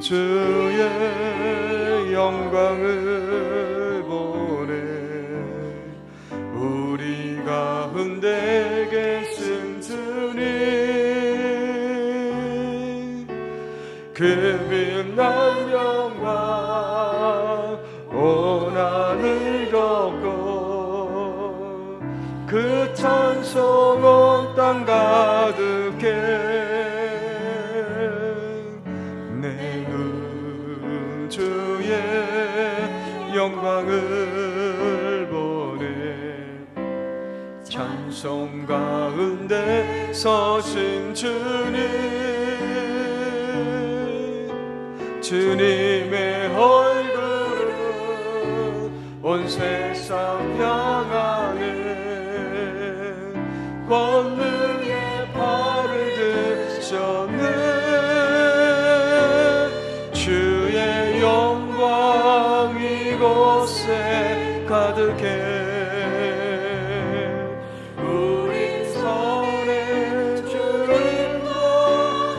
주의 영광을 보내 우리 가운데 계신 주님, 그 빛난 영광 온 하늘 걷고 그 찬송 온 땅 가득해. 주의 영광을 보내 찬송 가운데 서신 주님, 주님의 얼굴은 온 세상 향하는 권능의 팔을 드셨네. 주의 영광 이곳에 가득해. 우리 손에 주님과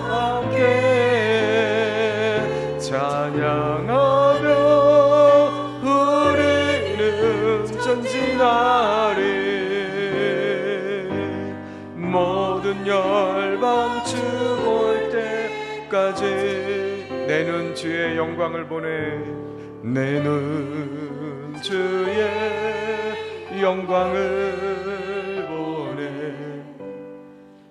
함께 찬양하며 우리는 전진하리. 모든 열방 주 올 때까지 내 눈 주의 영광을 보내. 내 눈 주의 영광을 보내.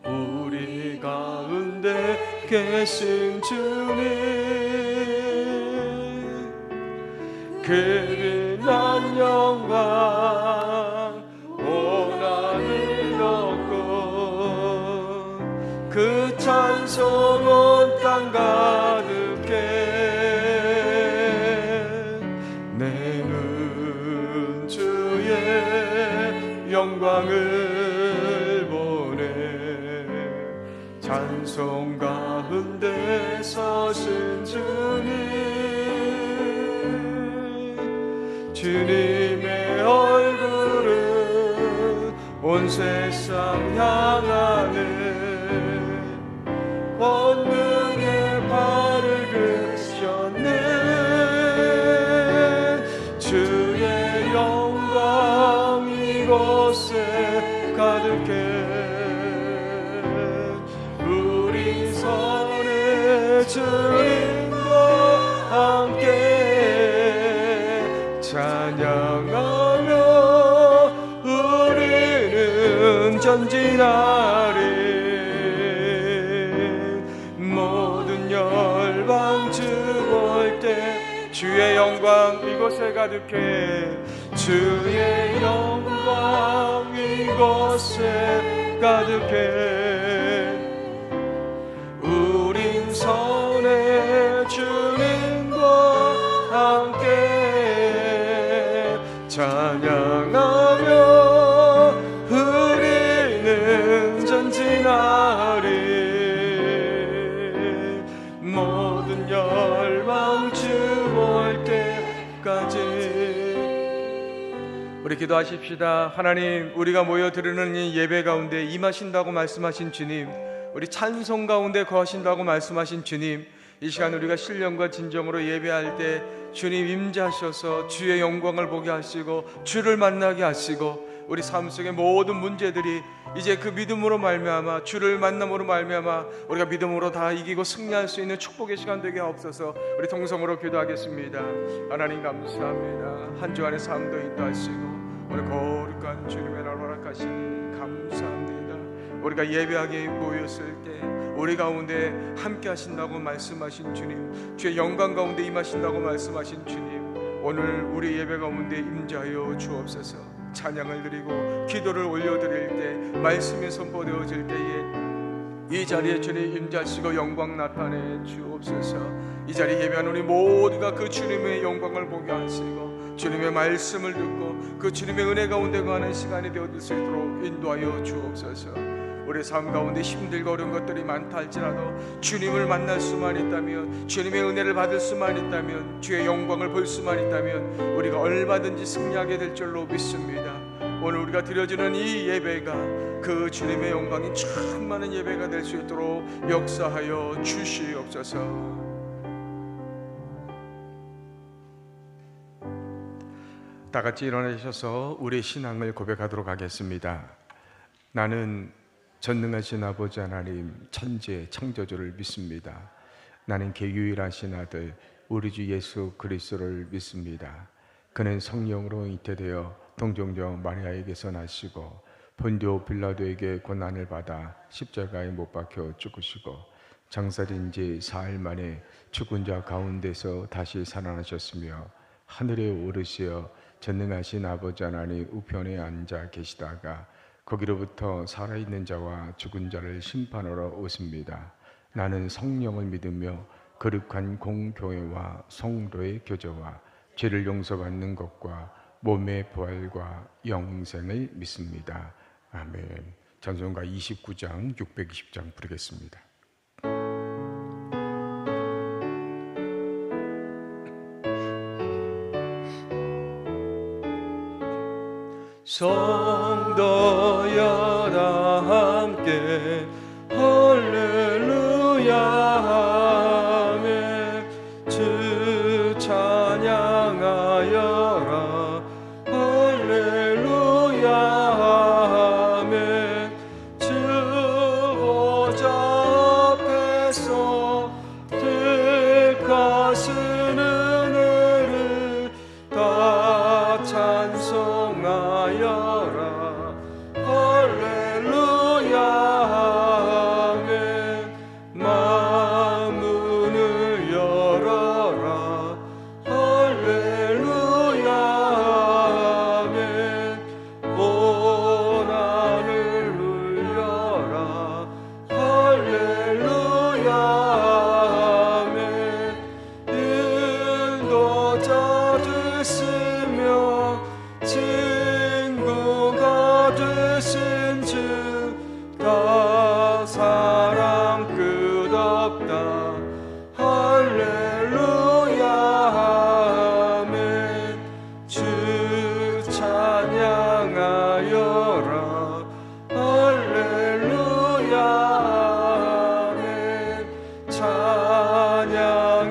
우리 가운데 계신 주님, 그 빛난 영광 온 하늘 걷고 그 찬송 온 땅 가득해. 내 눈 주의 영광을 보내. 찬송 가운데 서신 주님, 주님의 얼굴은 온 세상 향하는 권능의 발을 드셨네. 주의 영광 이곳에 가득해. 우리 손에 주님과 함께 찬양하며 우리는 전진하리. 모든 열방 주 볼 때 주의 영광 이곳에 가득해. 주의 영광 이곳에 가득해. 우린 손에 주님과 함께 찬양하며 우리는 전진하리. 모든 열방 주 볼 때까지. 우리 기도하십시다. 하나님, 우리가 모여 드리는 이 예배 가운데 임하신다고 말씀하신 주님, 우리 찬송 가운데 거하신다고 말씀하신 주님, 이 시간 우리가 신령과 진정으로 예배할 때 주님 임재하셔서 주의 영광을 보게 하시고 주를 만나게 하시고 우리 삶 속의 모든 문제들이 이제 그 믿음으로 말미암아, 주를 만남으로 말미암아 우리가 믿음으로 다 이기고 승리할 수 있는 축복의 시간 되게 하옵소서. 우리 통성으로 기도하겠습니다. 하나님 감사합니다. 한 주 안의 삶도 인도하시고 오늘 거룩한 주님의 날 허락하시니 감사합니다. 우리가 예배하게 모였을 때 우리 가운데 함께 하신다고 말씀하신 주님, 주의 영광 가운데 임하신다고 말씀하신 주님, 오늘 우리 예배 가운데 임재하여 주옵소서. 찬양을 드리고 기도를 올려드릴 때, 말씀이 선포되어질 때에 이 자리에 주님 임재하시고 영광 나타내 주옵소서. 이 자리에 예배하는 우리 모두가 그 주님의 영광을 보게 하시고 주님의 말씀을 듣고 그 주님의 은혜 가운데 거하는 시간이 되어질 수 있도록 인도하여 주옵소서. 우리 삶 가운데 힘들고 어려운 것들이 많다 할지라도 주님을 만날 수만 있다면, 주님의 은혜를 받을 수만 있다면, 주의 영광을 볼 수만 있다면 우리가 얼마든지 승리하게 될 줄로 믿습니다. 오늘 우리가 드려지는 이 예배가 그 주님의 영광이 충만한 예배가 될 수 있도록 역사하여 주시옵소서. 다 같이 일어나셔서 우리의 신앙을 고백하도록 하겠습니다. 나는 전능하신 아버지 하나님 천지의 창조주를 믿습니다. 나는 계유일하신 아들 우리 주 예수 그리스도를 믿습니다. 그는 성령으로 잉태되어 동정녀 마리아에게서 나시고 본디오 빌라도에게 고난을 받아 십자가에 못 박혀 죽으시고 장사된 지 사흘 만에 죽은 자 가운데서 다시 살아나셨으며 하늘에 오르시어 전능하신 아버지 하나님 우편에 앉아 계시다가 거기로부터 살아있는 자와 죽은 자를 심판하러 오십니다. 나는 성령을 믿으며 거룩한 공교회와 성도의 교제와 죄를 용서받는 것과 몸의 부활과 영생을 믿습니다. 아멘. 찬송가 29장 620장 부르겠습니다. 성도여 다 함께 할렐루야 하며 주 찬양하여라 할렐루야 하며 주 보좌 앞에서 뜻하신 은혜를 다 찬송하여라 할렐루야 아멘. 마음문을 열어라 할렐루야 아멘. 고난을 눌려라 할렐루야 아멘. 인도자 됐으며 친구가 되신 주 다 사랑 끝없다 할렐루야 아멘. 주 찬양하여라 할렐루야 아멘. 찬양은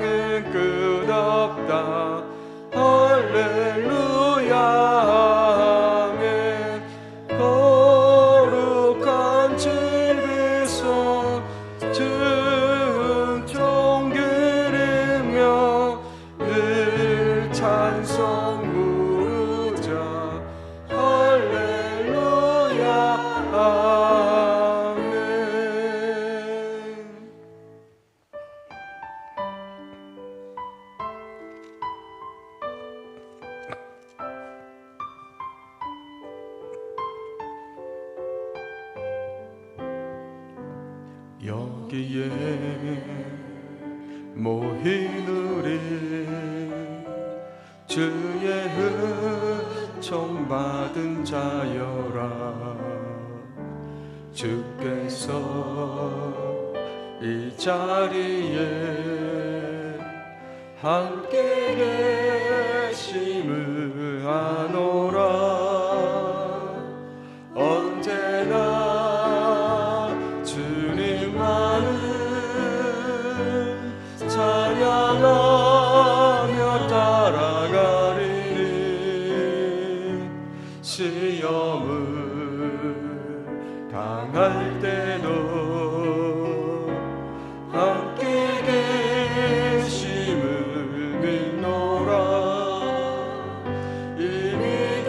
끝없다 할렐루야 아멘. 거룩한 집에서 은총 그리며 늘 찬송 부르자 할렐루야 아멘. 여기에 모인 우리 주의 은총 받은 자여라. 주께서 이 자리에 함께 계심을 아노라. 언제나 주님만을 찬양하며 따라가리니 시험을 당할 때도 함께 계심을 믿노라. 이 믿음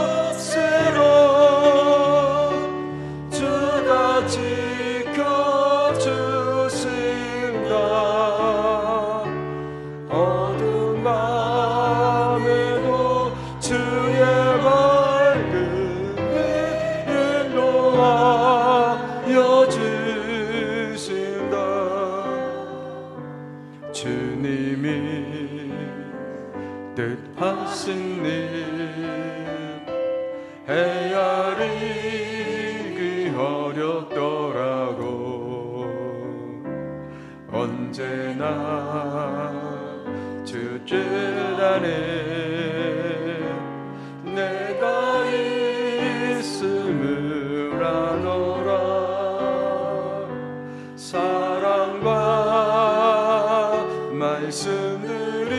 곳곳으로 주가 지켜주신다. 어두운 밤에도 주의 밝은 인도하여 주신다. 주님이 뜻하신 일 헤아리기 어렵더라고. 언제나 주 뜻 안에 내가 있음을 아노라. 사랑과 말씀들이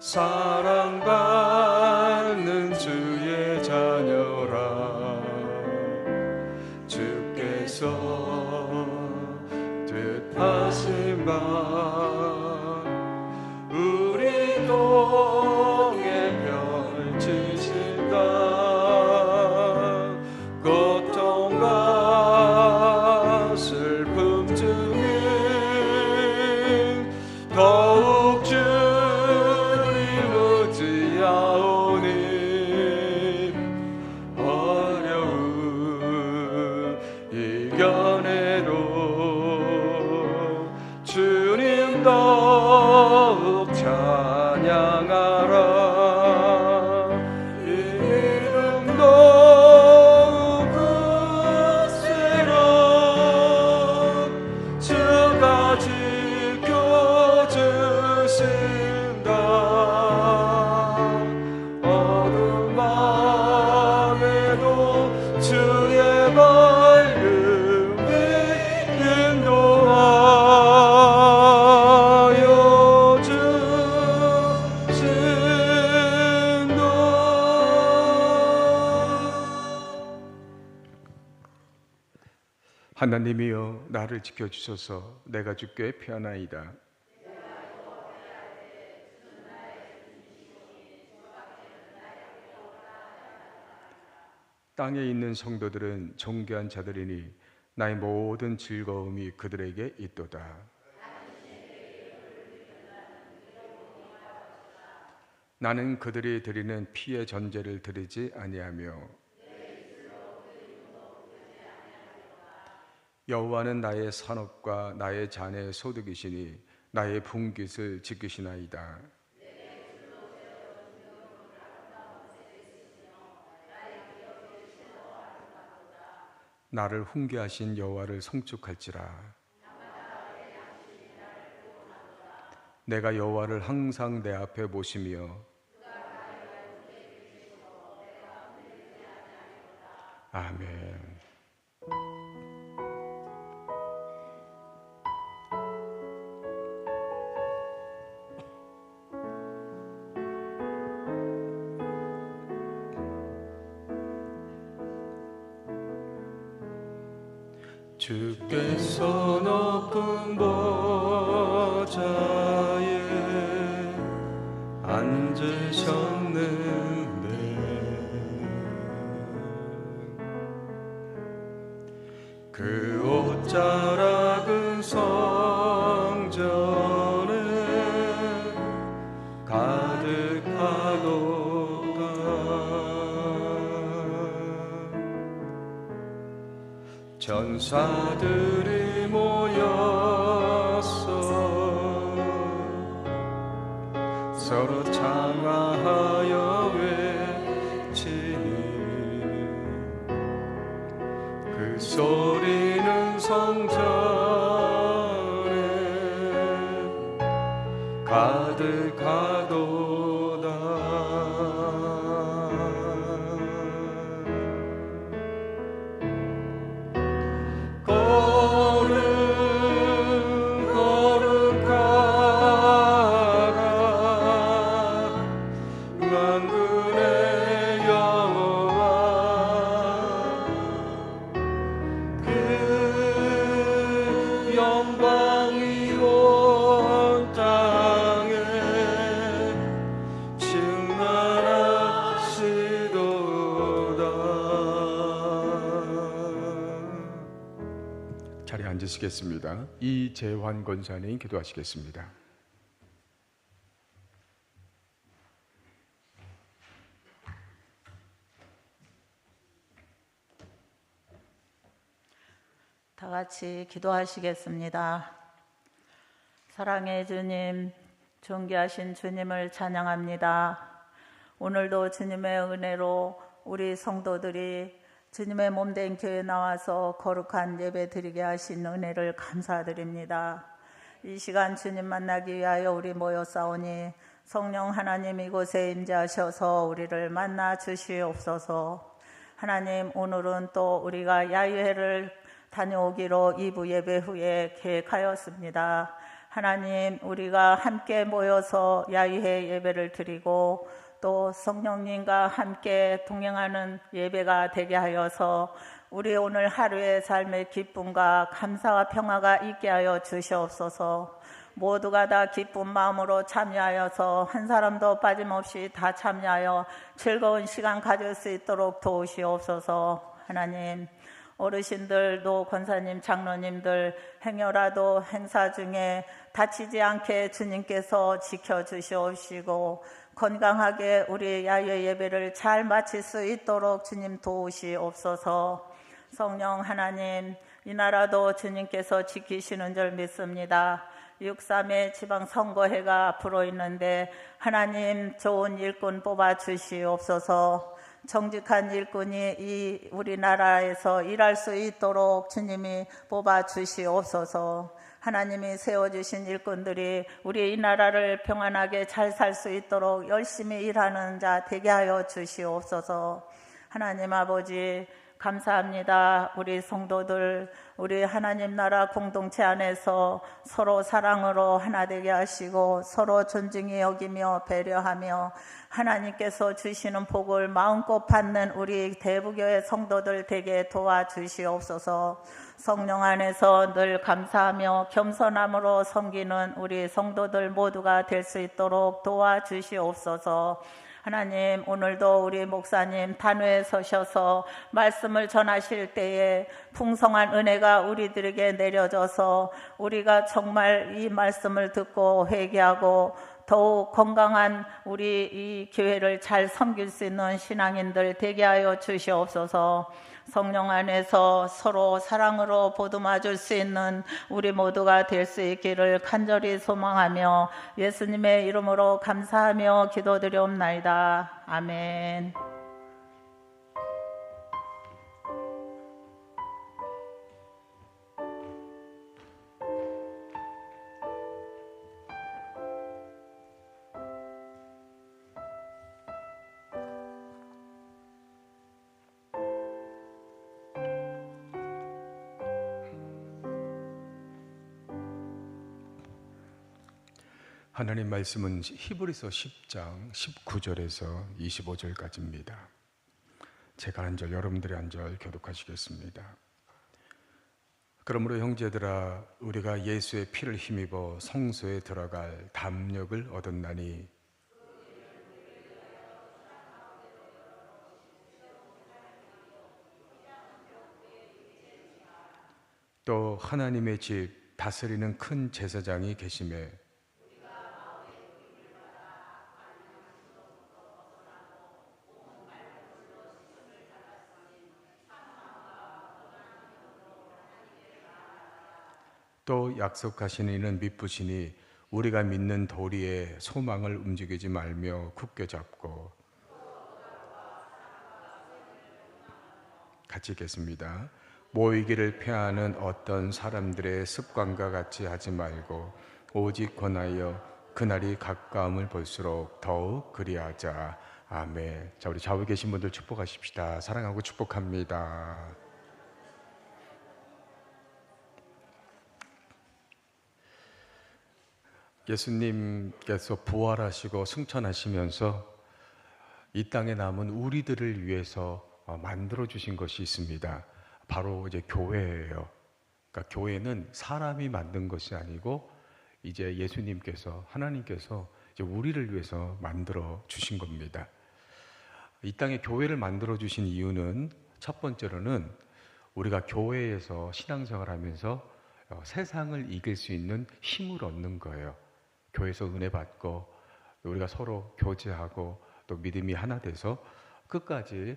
사랑받는 주의 자녀라. 주께서 뜻하신 바 우리 동에 펼치신 땅, 고통과 슬픔 중에 더욱 주님 의지하오니 어려움 이겨내도 주님 더욱 찬양하라. 이름 더욱 굳세라. 주가 지켜주신다. 어두운 밤에도 주의 밝음이 인도하여 주신다. 하나님이여 나를 지켜주소서. 내가 주께 피하나이다. 땅에 있는 성도들은 존귀한 자들이니 나의 모든 즐거움이 그들에게 있도다. 나는 그들이 드리는 피의 전제를 드리지 아니하며 여호와는 나의 산업과 나의 자네의 소득이시니 나의 분깃을 지키시나이다. 나를 훈계하신 여호와를 송축할지라. 내가 여호와를 항상 내 앞에 모시며 아멘. 주께서 높은 보좌에 앉으셨는데 그 옷자락은 성전에 가득하도다. 전사들이 모여서 서로 찬양하여 외치니 그 소리는 성전에 가득하도다. 자리에 앉으시겠습니다. 이재환 권사님 기도하시겠습니다. 다 같이 기도하시겠습니다. 사랑의 주님, 존귀하신 주님을 찬양합니다. 오늘도 주님의 은혜로 우리 성도들이 주님의 몸된 교회에 나와서 거룩한 예배 드리게 하신 은혜를 감사드립니다. 이 시간 주님 만나기 위하여 우리 모였사오니 성령 하나님 이곳에 임재하셔서 우리를 만나 주시옵소서. 하나님, 오늘은 또 우리가 야유회를 다녀오기로 2부 예배 후에 계획하였습니다. 하나님, 우리가 함께 모여서 야유회 예배를 드리고 또 성령님과 함께 동행하는 예배가 되게 하여서 우리 오늘 하루의 삶의 기쁨과 감사와 평화가 있게 하여 주시옵소서. 모두가 다 기쁜 마음으로 참여하여서 한 사람도 빠짐없이 다 참여하여 즐거운 시간 가질 수 있도록 도우시옵소서. 하나님, 어르신들도 권사님, 장로님들 행여라도 행사 중에 다치지 않게 주님께서 지켜주시옵시고 건강하게 우리 야외 예배를 잘 마칠 수 있도록 주님 도우시옵소서. 성령 하나님, 이 나라도 주님께서 지키시는 줄 믿습니다. 6.3의 지방선거회가 앞으로 있는데 하나님 좋은 일꾼 뽑아 주시옵소서. 정직한 일꾼이 이 우리나라에서 일할 수 있도록 주님이 뽑아 주시옵소서. 하나님이 세워주신 일꾼들이 우리 이 나라를 평안하게 잘 살 수 있도록 열심히 일하는 자 되게 하여 주시옵소서. 하나님 아버지, 감사합니다. 우리 성도들, 우리 하나님 나라 공동체 안에서 서로 사랑으로 하나 되게 하시고 서로 존중히 여기며 배려하며 하나님께서 주시는 복을 마음껏 받는 우리 대부교의 성도들 되게 도와주시옵소서. 성령 안에서 늘 감사하며 겸손함으로 섬기는 우리 성도들 모두가 될 수 있도록 도와주시옵소서. 하나님, 오늘도 우리 목사님 단회에 서셔서 말씀을 전하실 때에 풍성한 은혜가 우리들에게 내려져서 우리가 정말 이 말씀을 듣고 회개하고 더욱 건강한 우리 이 교회를 잘 섬길 수 있는 신앙인들 되게 하여 주시옵소서. 성령 안에서 서로 사랑으로 보듬어 줄 수 있는 우리 모두가 될 수 있기를 간절히 소망하며 예수님의 이름으로 감사하며 기도드리옵나이다. 아멘. 하나님 말씀은 히브리서 10장 19절에서 25절까지입니다. 제가 한 절, 여러분들이 한 절 교독하시겠습니다. 그러므로 형제들아, 우리가 예수의 피를 힘입어 성소에 들어갈 담력을 얻었나니 또 하나님의 집 다스리는 큰 제사장이 계심에 또 약속하신 이는 믿으시니 우리가 믿는 도리에 소망을 움직이지 말며 굳게 잡고 같이 읽겠습니다. 모이기를 패하는 어떤 사람들의 습관과 같이 하지 말고 오직 권하여 그날이 가까움을 볼수록 더욱 그리하자. 아멘. 자, 우리 좌우에 계신 분들 축복하십시다. 사랑하고 축복합니다. 예수님께서 부활하시고 승천하시면서 이 땅에 남은 우리들을 위해서 만들어 주신 것이 있습니다. 바로 이제 교회예요. 그러니까 교회는 사람이 만든 것이 아니고 이제 예수님께서, 하나님께서 이제 우리를 위해서 만들어 주신 겁니다. 이 땅에 교회를 만들어 주신 이유는 첫 번째로는 우리가 교회에서 신앙생활하면서 세상을 이길 수 있는 힘을 얻는 거예요. 교회에서 은혜 받고 우리가 서로 교제하고 또 믿음이 하나 돼서 끝까지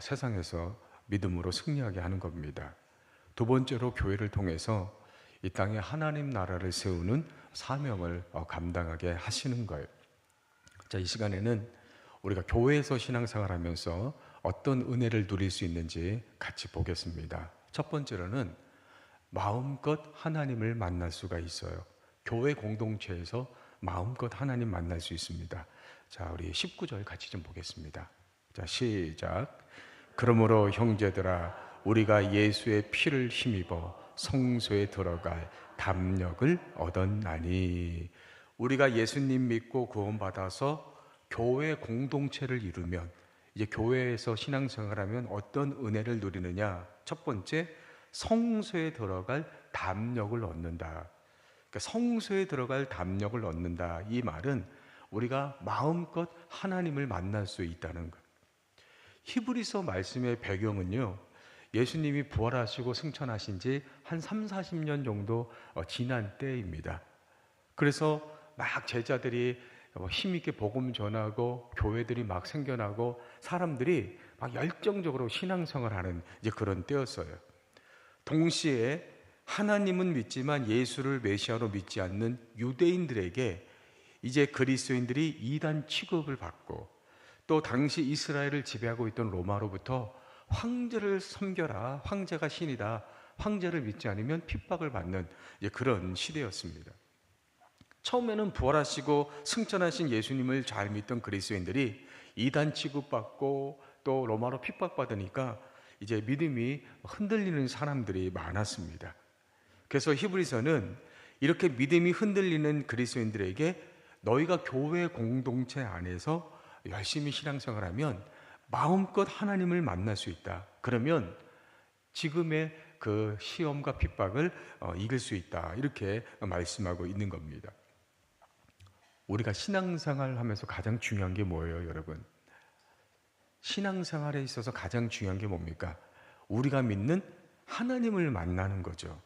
세상에서 믿음으로 승리하게 하는 겁니다. 두 번째로 교회를 통해서 이 땅에 하나님 나라를 세우는 사명을 감당하게 하시는 거예요. 자, 이 시간에는 우리가 교회에서 신앙생활하면서 어떤 은혜를 누릴 수 있는지 같이 보겠습니다. 첫 번째로는 마음껏 하나님을 만날 수가 있어요. 교회 공동체에서 마음껏 하나님 만날 수 있습니다. 자, 우리 19절 같이 좀 보겠습니다. 자, 시작. 그러므로 형제들아, 우리가 예수의 피를 힘입어 성소에 들어갈 담력을 얻었나니. 우리가 예수님 믿고 구원받아서 교회 공동체를 이루면, 이제 교회에서 신앙생활하면 어떤 은혜를 누리느냐? 첫 번째, 성소에 들어갈 담력을 얻는다. 그러니까 성소에 들어갈 담력을 얻는다. 이 말은 우리가 마음껏 하나님을 만날 수 있다는 것. 히브리서 말씀의 배경은요, 예수님이 부활하시고 승천하신 지 한 3, 40년 정도 지난 때입니다. 그래서 막 제자들이 힘있게 복음 전하고 교회들이 막 생겨나고 사람들이 막 열정적으로 신앙생활하는 이제 그런 때였어요. 동시에 하나님은 믿지만 예수를 메시아로 믿지 않는 유대인들에게 이제 그리스도인들이 이단 취급을 받고, 또 당시 이스라엘을 지배하고 있던 로마로부터 황제를 섬겨라, 황제가 신이다, 황제를 믿지 않으면 핍박을 받는 이제 그런 시대였습니다. 처음에는 부활하시고 승천하신 예수님을 잘 믿던 그리스도인들이 이단 취급받고 또 로마로 핍박받으니까 이제 믿음이 흔들리는 사람들이 많았습니다. 그래서 히브리서는 이렇게 믿음이 흔들리는 그리스도인들에게 너희가 교회 공동체 안에서 열심히 신앙생활하면 마음껏 하나님을 만날 수 있다. 그러면 지금의 그 시험과 핍박을 이길 수 있다. 이렇게 말씀하고 있는 겁니다. 우리가 신앙생활 하면서 가장 중요한 게 뭐예요, 여러분? 신앙생활에 있어서 가장 중요한 게 뭡니까? 우리가 믿는 하나님을 만나는 거죠.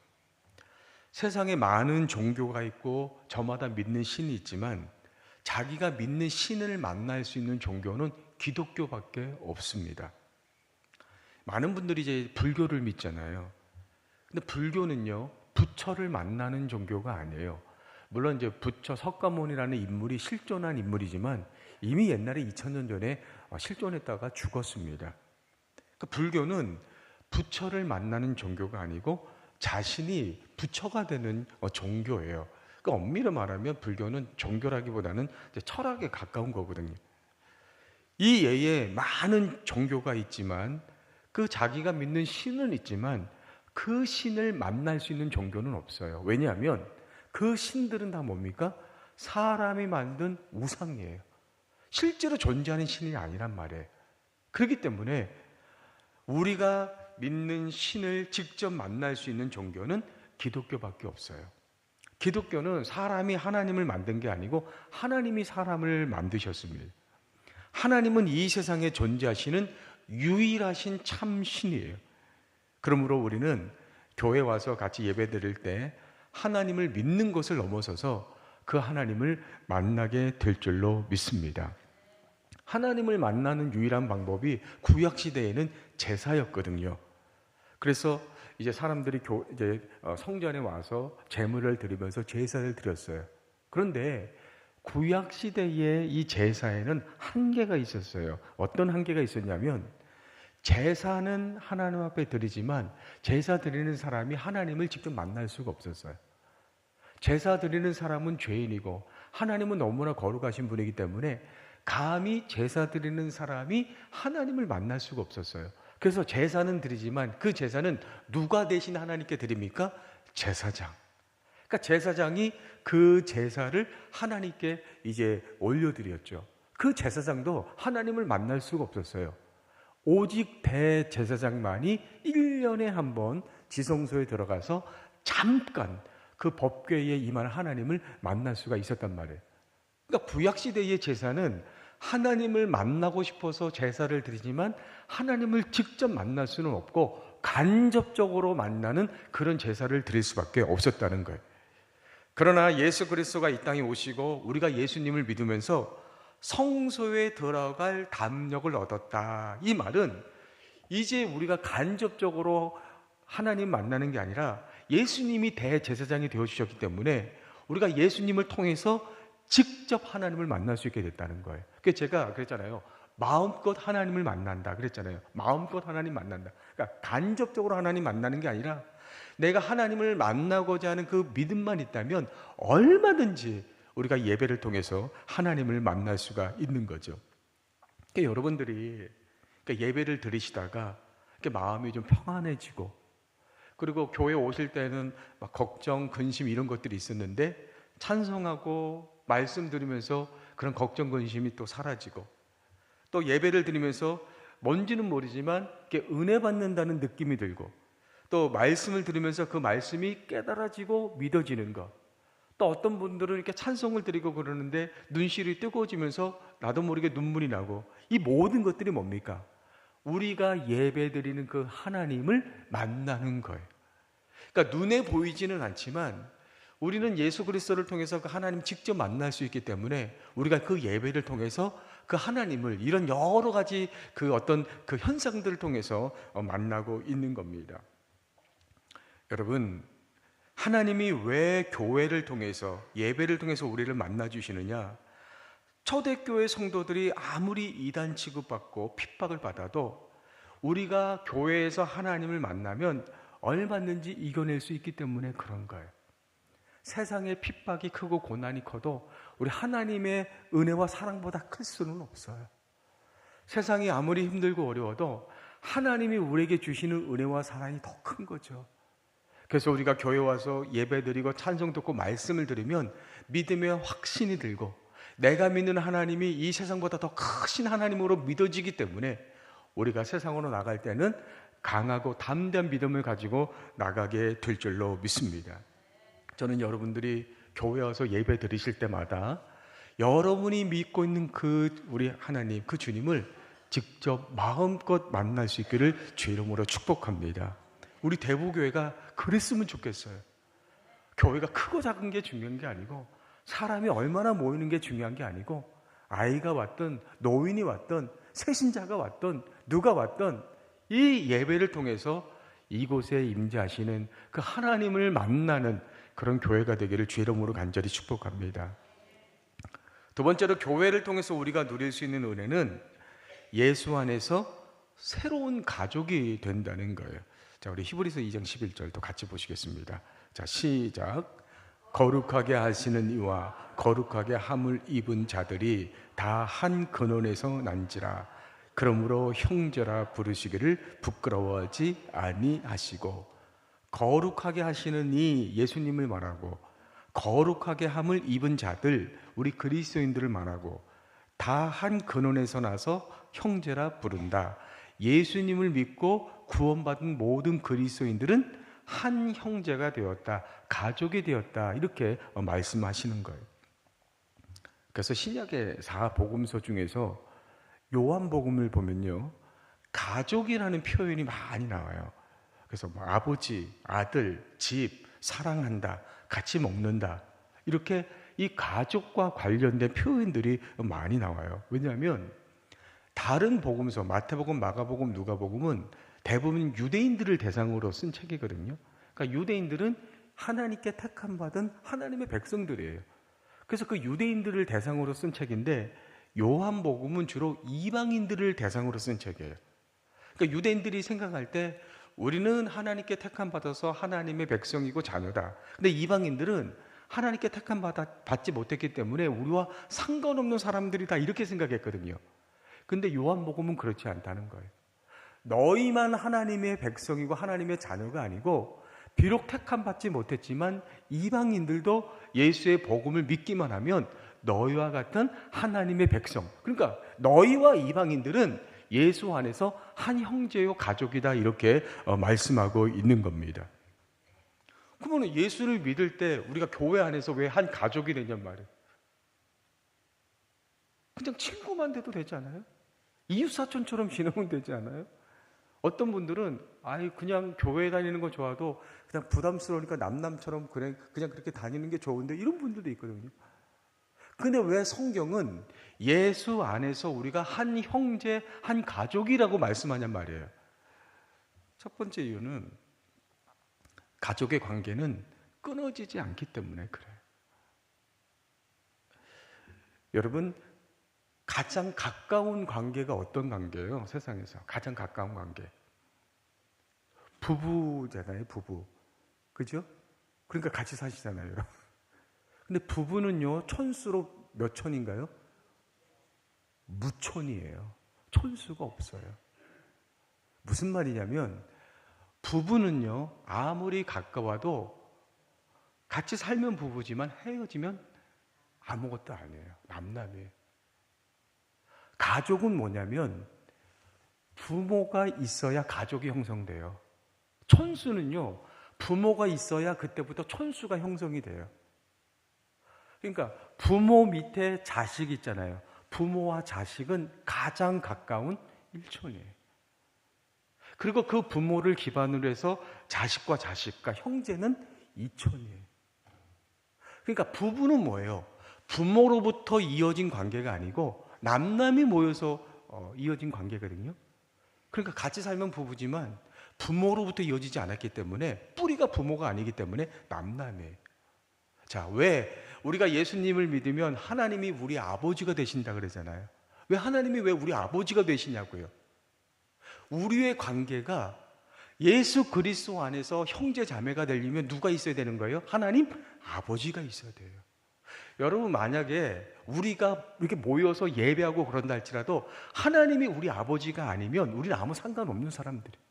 세상에 많은 종교가 있고 저마다 믿는 신이 있지만 자기가 믿는 신을 만날 수 있는 종교는 기독교밖에 없습니다. 많은 분들이 이제 불교를 믿잖아요. 근데 불교는요, 부처를 만나는 종교가 아니에요. 물론 이제 부처 석가모니라는 인물이 실존한 인물이지만 이미 옛날에 2000년 전에 실존했다가 죽었습니다. 그러니까 불교는 부처를 만나는 종교가 아니고 자신이 부처가 되는 종교예요. 그러니까 엄밀히 말하면 불교는 종교라기보다는 이제 철학에 가까운 거거든요. 이 외에 많은 종교가 있지만 그 자기가 믿는 신은 있지만 그 신을 만날 수 있는 종교는 없어요. 왜냐하면 그 신들은 다 뭡니까? 사람이 만든 우상이에요. 실제로 존재하는 신이 아니란 말이에요. 그렇기 때문에 우리가 믿는 신을 직접 만날 수 있는 종교는 기독교밖에 없어요. 기독교는 사람이 하나님을 만든 게 아니고 하나님이 사람을 만드셨습니다. 하나님은 이 세상에 존재하시는 유일하신 참 신이에요. 그러므로 우리는 교회 와서 같이 예배 드릴 때 하나님을 믿는 것을 넘어서서 그 하나님을 만나게 될 줄로 믿습니다. 하나님을 만나는 유일한 방법이 구약 시대에는 제사였거든요. 그래서 이제 사람들이 성전에 와서 제물을 드리면서 제사를 드렸어요. 그런데 구약 시대의 이 제사에는 한계가 있었어요. 어떤 한계가 있었냐면 제사는 하나님 앞에 드리지만 제사 드리는 사람이 하나님을 직접 만날 수가 없었어요. 제사 드리는 사람은 죄인이고 하나님은 너무나 거룩하신 분이기 때문에 감히 제사 드리는 사람이 하나님을 만날 수가 없었어요. 그래서 제사는 드리지만 그 제사는 누가 대신 하나님께 드립니까? 제사장. 그러니까 제사장이 그 제사를 하나님께 이제 올려드렸죠. 그 제사장도 하나님을 만날 수가 없었어요. 오직 대제사장만이 1년에 한 번 지성소에 들어가서 잠깐 그 법궤에 임한 하나님을 만날 수가 있었단 말이에요. 그러니까 구약시대의 제사는 하나님을 만나고 싶어서 제사를 드리지만 하나님을 직접 만날 수는 없고 간접적으로 만나는 그런 제사를 드릴 수밖에 없었다는 거예요. 그러나 예수 그리스도가 이 땅에 오시고 우리가 예수님을 믿으면서 성소에 들어갈 담력을 얻었다. 이 말은 이제 우리가 간접적으로 하나님 만나는 게 아니라 예수님이 대제사장이 되어주셨기 때문에 우리가 예수님을 통해서 직접 하나님을 만날 수 있게 됐다는 거예요. 그래서 제가 그랬잖아요. 마음껏 하나님을 만난다 그랬잖아요. 마음껏 하나님 만난다. 그러니까 간접적으로 하나님 만나는 게 아니라 내가 하나님을 만나고자 하는 그 믿음만 있다면 얼마든지 우리가 예배를 통해서 하나님을 만날 수가 있는 거죠. 그러니까 여러분들이 예배를 드리시다가 마음이 좀 평안해지고 그리고 교회 오실 때는 막 걱정, 근심 이런 것들이 있었는데 찬송하고 말씀 들으면서 그런 걱정, 근심이 또 사라지고 또 예배를 드리면서 뭔지는 모르지만 이렇게 은혜 받는다는 느낌이 들고 또 말씀을 들으면서 그 말씀이 깨달아지고 믿어지는 것. 또 어떤 분들은 이렇게 찬송을 드리고 그러는데 눈시울이 뜨거워지면서 나도 모르게 눈물이 나고 이 모든 것들이 뭡니까? 우리가 예배 드리는 그 하나님을 만나는 거예요. 그러니까 눈에 보이지는 않지만 우리는 예수 그리스도를 통해서 그 하나님 직접 만날 수 있기 때문에 우리가 그 예배를 통해서 그 하나님을 이런 여러 가지 그 어떤 그 현상들을 통해서 만나고 있는 겁니다. 여러분, 하나님이 왜 교회를 통해서 예배를 통해서 우리를 만나 주시느냐? 초대교회 성도들이 아무리 이단 취급받고 핍박을 받아도 우리가 교회에서 하나님을 만나면 얼마든지 이겨낼 수 있기 때문에 그런 거예요. 세상의 핍박이 크고 고난이 커도 우리 하나님의 은혜와 사랑보다 클 수는 없어요. 세상이 아무리 힘들고 어려워도 하나님이 우리에게 주시는 은혜와 사랑이 더 큰 거죠. 그래서 우리가 교회 와서 예배 드리고 찬송 듣고 말씀을 들으면 믿음의 확신이 들고 내가 믿는 하나님이 이 세상보다 더 크신 하나님으로 믿어지기 때문에 우리가 세상으로 나갈 때는 강하고 담대한 믿음을 가지고 나가게 될 줄로 믿습니다. 저는 여러분들이 교회 와서 예배 드리실 때마다 여러분이 믿고 있는 그 우리 하나님, 그 주님을 직접 마음껏 만날 수 있기를 주의 이름으로 축복합니다. 우리 대부교회가 그랬으면 좋겠어요. 교회가 크고 작은 게 중요한 게 아니고 사람이 얼마나 모이는 게 중요한 게 아니고 아이가 왔든 노인이 왔든 새신자가 왔든 누가 왔든 이 예배를 통해서 이곳에 임재하시는 그 하나님을 만나는 그런 교회가 되기를 주의 이름으로 간절히 축복합니다. 두 번째로 교회를 통해서 우리가 누릴 수 있는 은혜는 예수 안에서 새로운 가족이 된다는 거예요. 자, 우리 히브리서 2장 11절도 같이 보시겠습니다. 자, 시작. 거룩하게 하시는 이와 거룩하게 함을 입은 자들이 다 한 근원에서 난지라. 그러므로 형제라 부르시기를 부끄러워하지 아니하시고. 거룩하게 하시는 이 예수님을 말하고 거룩하게 함을 입은 자들 우리 그리스도인들을 말하고 다 한 근원에서 나서 형제라 부른다. 예수님을 믿고 구원받은 모든 그리스도인들은 한 형제가 되었다, 가족이 되었다 이렇게 말씀하시는 거예요. 그래서 신약의 4복음서 중에서 요한복음을 보면요, 가족이라는 표현이 많이 나와요. 그래서 뭐 아버지, 아들, 집, 사랑한다, 같이 먹는다 이렇게 이 가족과 관련된 표현들이 많이 나와요. 왜냐하면 다른 복음서, 마태복음, 마가복음, 누가복음은 대부분 유대인들을 대상으로 쓴 책이거든요. 그러니까 유대인들은 하나님께 택함 받은 하나님의 백성들이에요. 그래서 그 유대인들을 대상으로 쓴 책인데 요한복음은 주로 이방인들을 대상으로 쓴 책이에요. 그러니까 유대인들이 생각할 때 우리는 하나님께 택함 받아서 하나님의 백성이고 자녀다. 근데 이방인들은 하나님께 택함 받지 못했기 때문에 우리와 상관없는 사람들이다 이렇게 생각했거든요. 근데 요한복음은 그렇지 않다는 거예요. 너희만 하나님의 백성이고 하나님의 자녀가 아니고 비록 택함 받지 못했지만 이방인들도 예수의 복음을 믿기만 하면 너희와 같은 하나님의 백성. 그러니까 너희와 이방인들은 예수 안에서 한 형제요 가족이다 이렇게 말씀하고 있는 겁니다. 그러면 예수를 믿을 때 우리가 교회 안에서 왜 한 가족이 되냔 말이에요. 그냥 친구만 돼도 되지 않아요? 이웃사촌처럼 지내면 되지 않아요? 어떤 분들은 그냥 교회 다니는 거 좋아도 그냥 부담스러우니까 남남처럼 그냥 그렇게 다니는 게 좋은데 이런 분들도 있거든요. 근데 왜 성경은 예수 안에서 우리가 한 형제, 한 가족이라고 말씀하냔 말이에요. 첫 번째 이유는 가족의 관계는 끊어지지 않기 때문에 그래요. 여러분, 가장 가까운 관계가 어떤 관계예요? 세상에서 가장 가까운 관계. 부부잖아요, 부부. 그죠? 그러니까 같이 사시잖아요. 근데 부부는요, 촌수로 몇 촌인가요? 무촌이에요. 촌수가 없어요. 무슨 말이냐면 부부는요, 아무리 가까워도 같이 살면 부부지만 헤어지면 아무것도 아니에요. 남남이에요. 가족은 뭐냐면 부모가 있어야 가족이 형성돼요. 촌수는요, 부모가 있어야 그때부터 촌수가 형성이 돼요. 그러니까 부모 밑에 자식 있잖아요. 부모와 자식은 가장 가까운 일촌이에요. 그리고 그 부모를 기반으로 해서 자식과 자식과 형제는 이촌이에요. 그러니까 부부는 뭐예요? 부모로부터 이어진 관계가 아니고 남남이 모여서 이어진 관계거든요. 그러니까 같이 살면 부부지만 부모로부터 이어지지 않았기 때문에, 뿌리가 부모가 아니기 때문에 남남이에요. 자, 왜 우리가 예수님을 믿으면 하나님이 우리 아버지가 되신다 그러잖아요. 왜 하나님이 왜 우리 아버지가 되시냐고요. 우리의 관계가 예수 그리스도 안에서 형제 자매가 되려면 누가 있어야 되는 거예요? 하나님 아버지가 있어야 돼요. 여러분, 만약에 우리가 이렇게 모여서 예배하고 그런다 할지라도 하나님이 우리 아버지가 아니면 우리는 아무 상관없는 사람들이에요.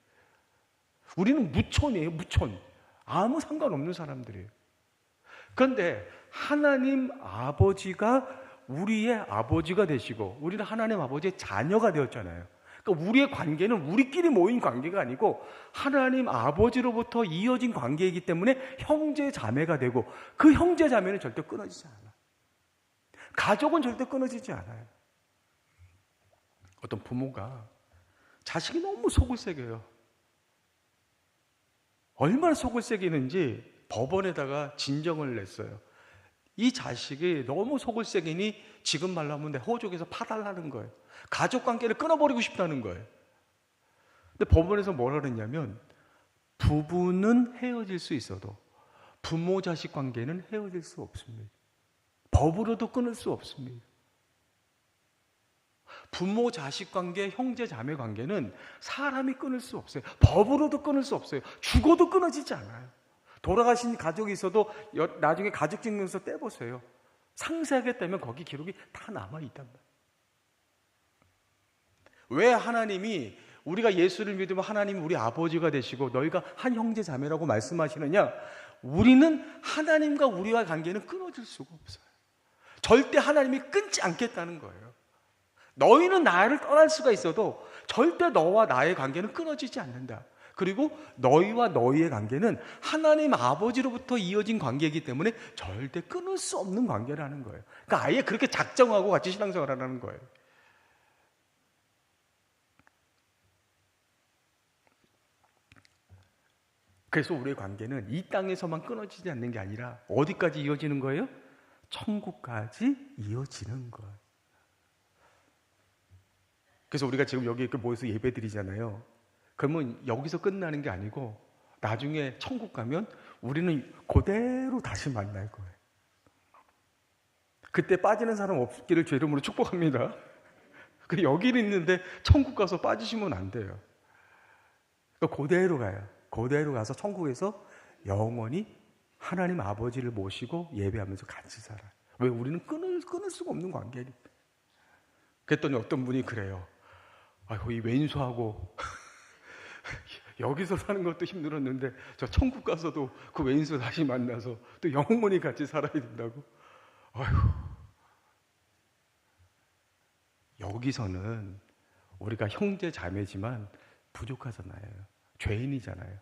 우리는 무촌이에요. 무촌. 아무 상관없는 사람들이에요. 그런데 하나님 아버지가 우리의 아버지가 되시고 우리는 하나님 아버지의 자녀가 되었잖아요. 그러니까 우리의 관계는 우리끼리 모인 관계가 아니고 하나님 아버지로부터 이어진 관계이기 때문에 형제 자매가 되고, 그 형제 자매는 절대 끊어지지 않아요. 가족은 절대 끊어지지 않아요. 어떤 부모가 자식이 너무 속을 새겨요. 얼마나 속을 새기는지 법원에다가 진정을 냈어요. 이 자식이 너무 속을 새기니 지금 말로 하면 내 호적에서 파달라는 거예요. 가족관계를 끊어버리고 싶다는 거예요. 근데 법원에서 뭐라 그랬냐면, 부부는 헤어질 수 있어도 부모 자식 관계는 헤어질 수 없습니다. 법으로도 끊을 수 없습니다. 부모 자식 관계, 형제 자매 관계는 사람이 끊을 수 없어요. 법으로도 끊을 수 없어요. 죽어도 끊어지지 않아요. 돌아가신 가족이 있어도 나중에 가족증명서 떼보세요. 상세하게 떼면 거기 기록이 다 남아있단 말이에요. 왜 하나님이, 우리가 예수를 믿으면 하나님이 우리 아버지가 되시고 너희가 한 형제 자매라고 말씀하시느냐? 우리는 하나님과 우리와 관계는 끊어질 수가 없어요. 절대 하나님이 끊지 않겠다는 거예요. 너희는 나를 떠날 수가 있어도 절대 너와 나의 관계는 끊어지지 않는다. 그리고 너희와 너희의 관계는 하나님 아버지로부터 이어진 관계이기 때문에 절대 끊을 수 없는 관계라는 거예요. 그러니까 아예 그렇게 작정하고 같이 신앙생활 하라는 거예요. 그래서 우리의 관계는 이 땅에서만 끊어지지 않는 게 아니라 어디까지 이어지는 거예요? 천국까지 이어지는 거예요. 그래서 우리가 지금 여기 이렇게 모여서 예배 드리잖아요. 그러면 여기서 끝나는 게 아니고 나중에 천국 가면 우리는 그대로 다시 만날 거예요. 그때 빠지는 사람 없기를 주 이름으로 축복합니다. 여기는 있는데 천국 가서 빠지시면 안 돼요. 그러니까 그대로 가요. 그대로 가서 천국에서 영원히 하나님 아버지를 모시고 예배하면서 같이 살아요. 왜? 우리는 끊을 수가 없는 관계니까. 그랬더니 어떤 분이 그래요. 아이고, 이 왼수하고 여기서 사는 것도 힘들었는데 저 천국 가서도 그 왼수 다시 만나서 또 영원히 같이 살아야 된다고. 아이고. 여기서는 우리가 형제 자매지만 부족하잖아요. 죄인이잖아요.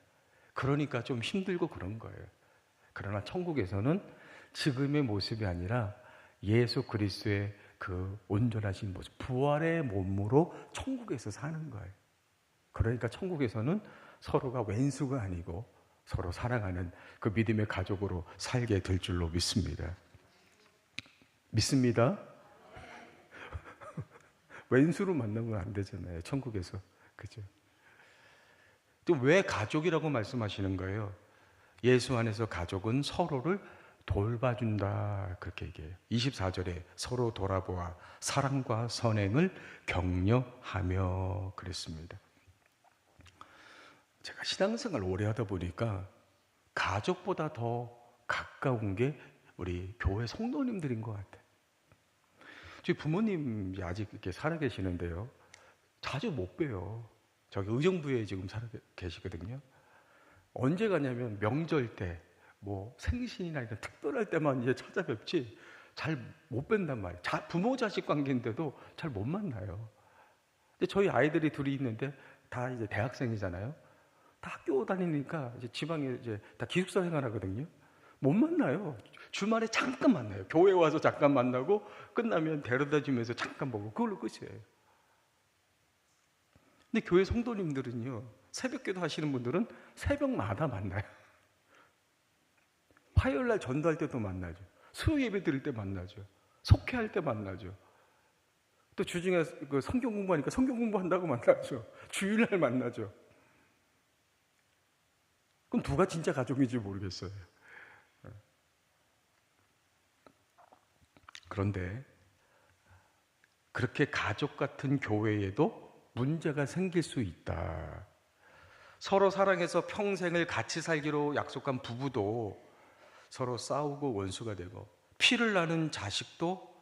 그러니까 좀 힘들고 그런 거예요. 그러나 천국에서는 지금의 모습이 아니라 예수 그리스도의 그 온전하신 모습, 부활의 몸으로 천국에서 사는 거예요. 그러니까 천국에서는 서로가 왼수가 아니고 서로 사랑하는 그 믿음의 가족으로 살게 될 줄로 믿습니다. 믿습니다. 왼수로 만나면 안 되잖아요. 천국에서. 그죠? 또 왜 가족이라고 말씀하시는 거예요? 예수 안에서 가족은 서로를 돌봐준다, 그렇게 얘기해요. 24절에 서로 돌아보아 사랑과 선행을 격려하며 그랬습니다. 제가 신앙생활 오래 하다 보니까 가족보다 더 가까운 게 우리 교회 성도님들인 것 같아요. 저희 부모님이 아직 이렇게 살아 계시는데요. 자주 못 봬요. 저기 의정부에 지금 살아 계시거든요. 언제 가냐면 명절 때, 뭐 생신이나 이런 특별할 때만 이제 찾아뵙지 잘 못 뵌단 말이에요. 부모 자식 관계인데도 잘 못 만나요. 근데 저희 아이들이 둘이 있는데 다 이제 대학생이잖아요. 다 학교 다니니까 이제 지방에 이제 다 기숙사 생활하거든요. 못 만나요. 주말에 잠깐 만나요. 교회 와서 잠깐 만나고 끝나면 데려다 주면서 잠깐 보고 그걸로 끝이에요. 근데 교회 성도님들은요, 새벽기도 하시는 분들은 새벽마다 만나요. 화요일날 전도할 때도 만나죠. 수요 예배 드릴 때 만나죠. 속회할 때 만나죠. 또 주중에 그 성경 공부하니까 성경 공부한다고 만나죠. 주일날 만나죠. 그럼 누가 진짜 가족인지 모르겠어요. 그런데 그렇게 가족 같은 교회에도 문제가 생길 수 있다. 서로 사랑해서 평생을 같이 살기로 약속한 부부도 서로 싸우고 원수가 되고, 피를 나는 자식도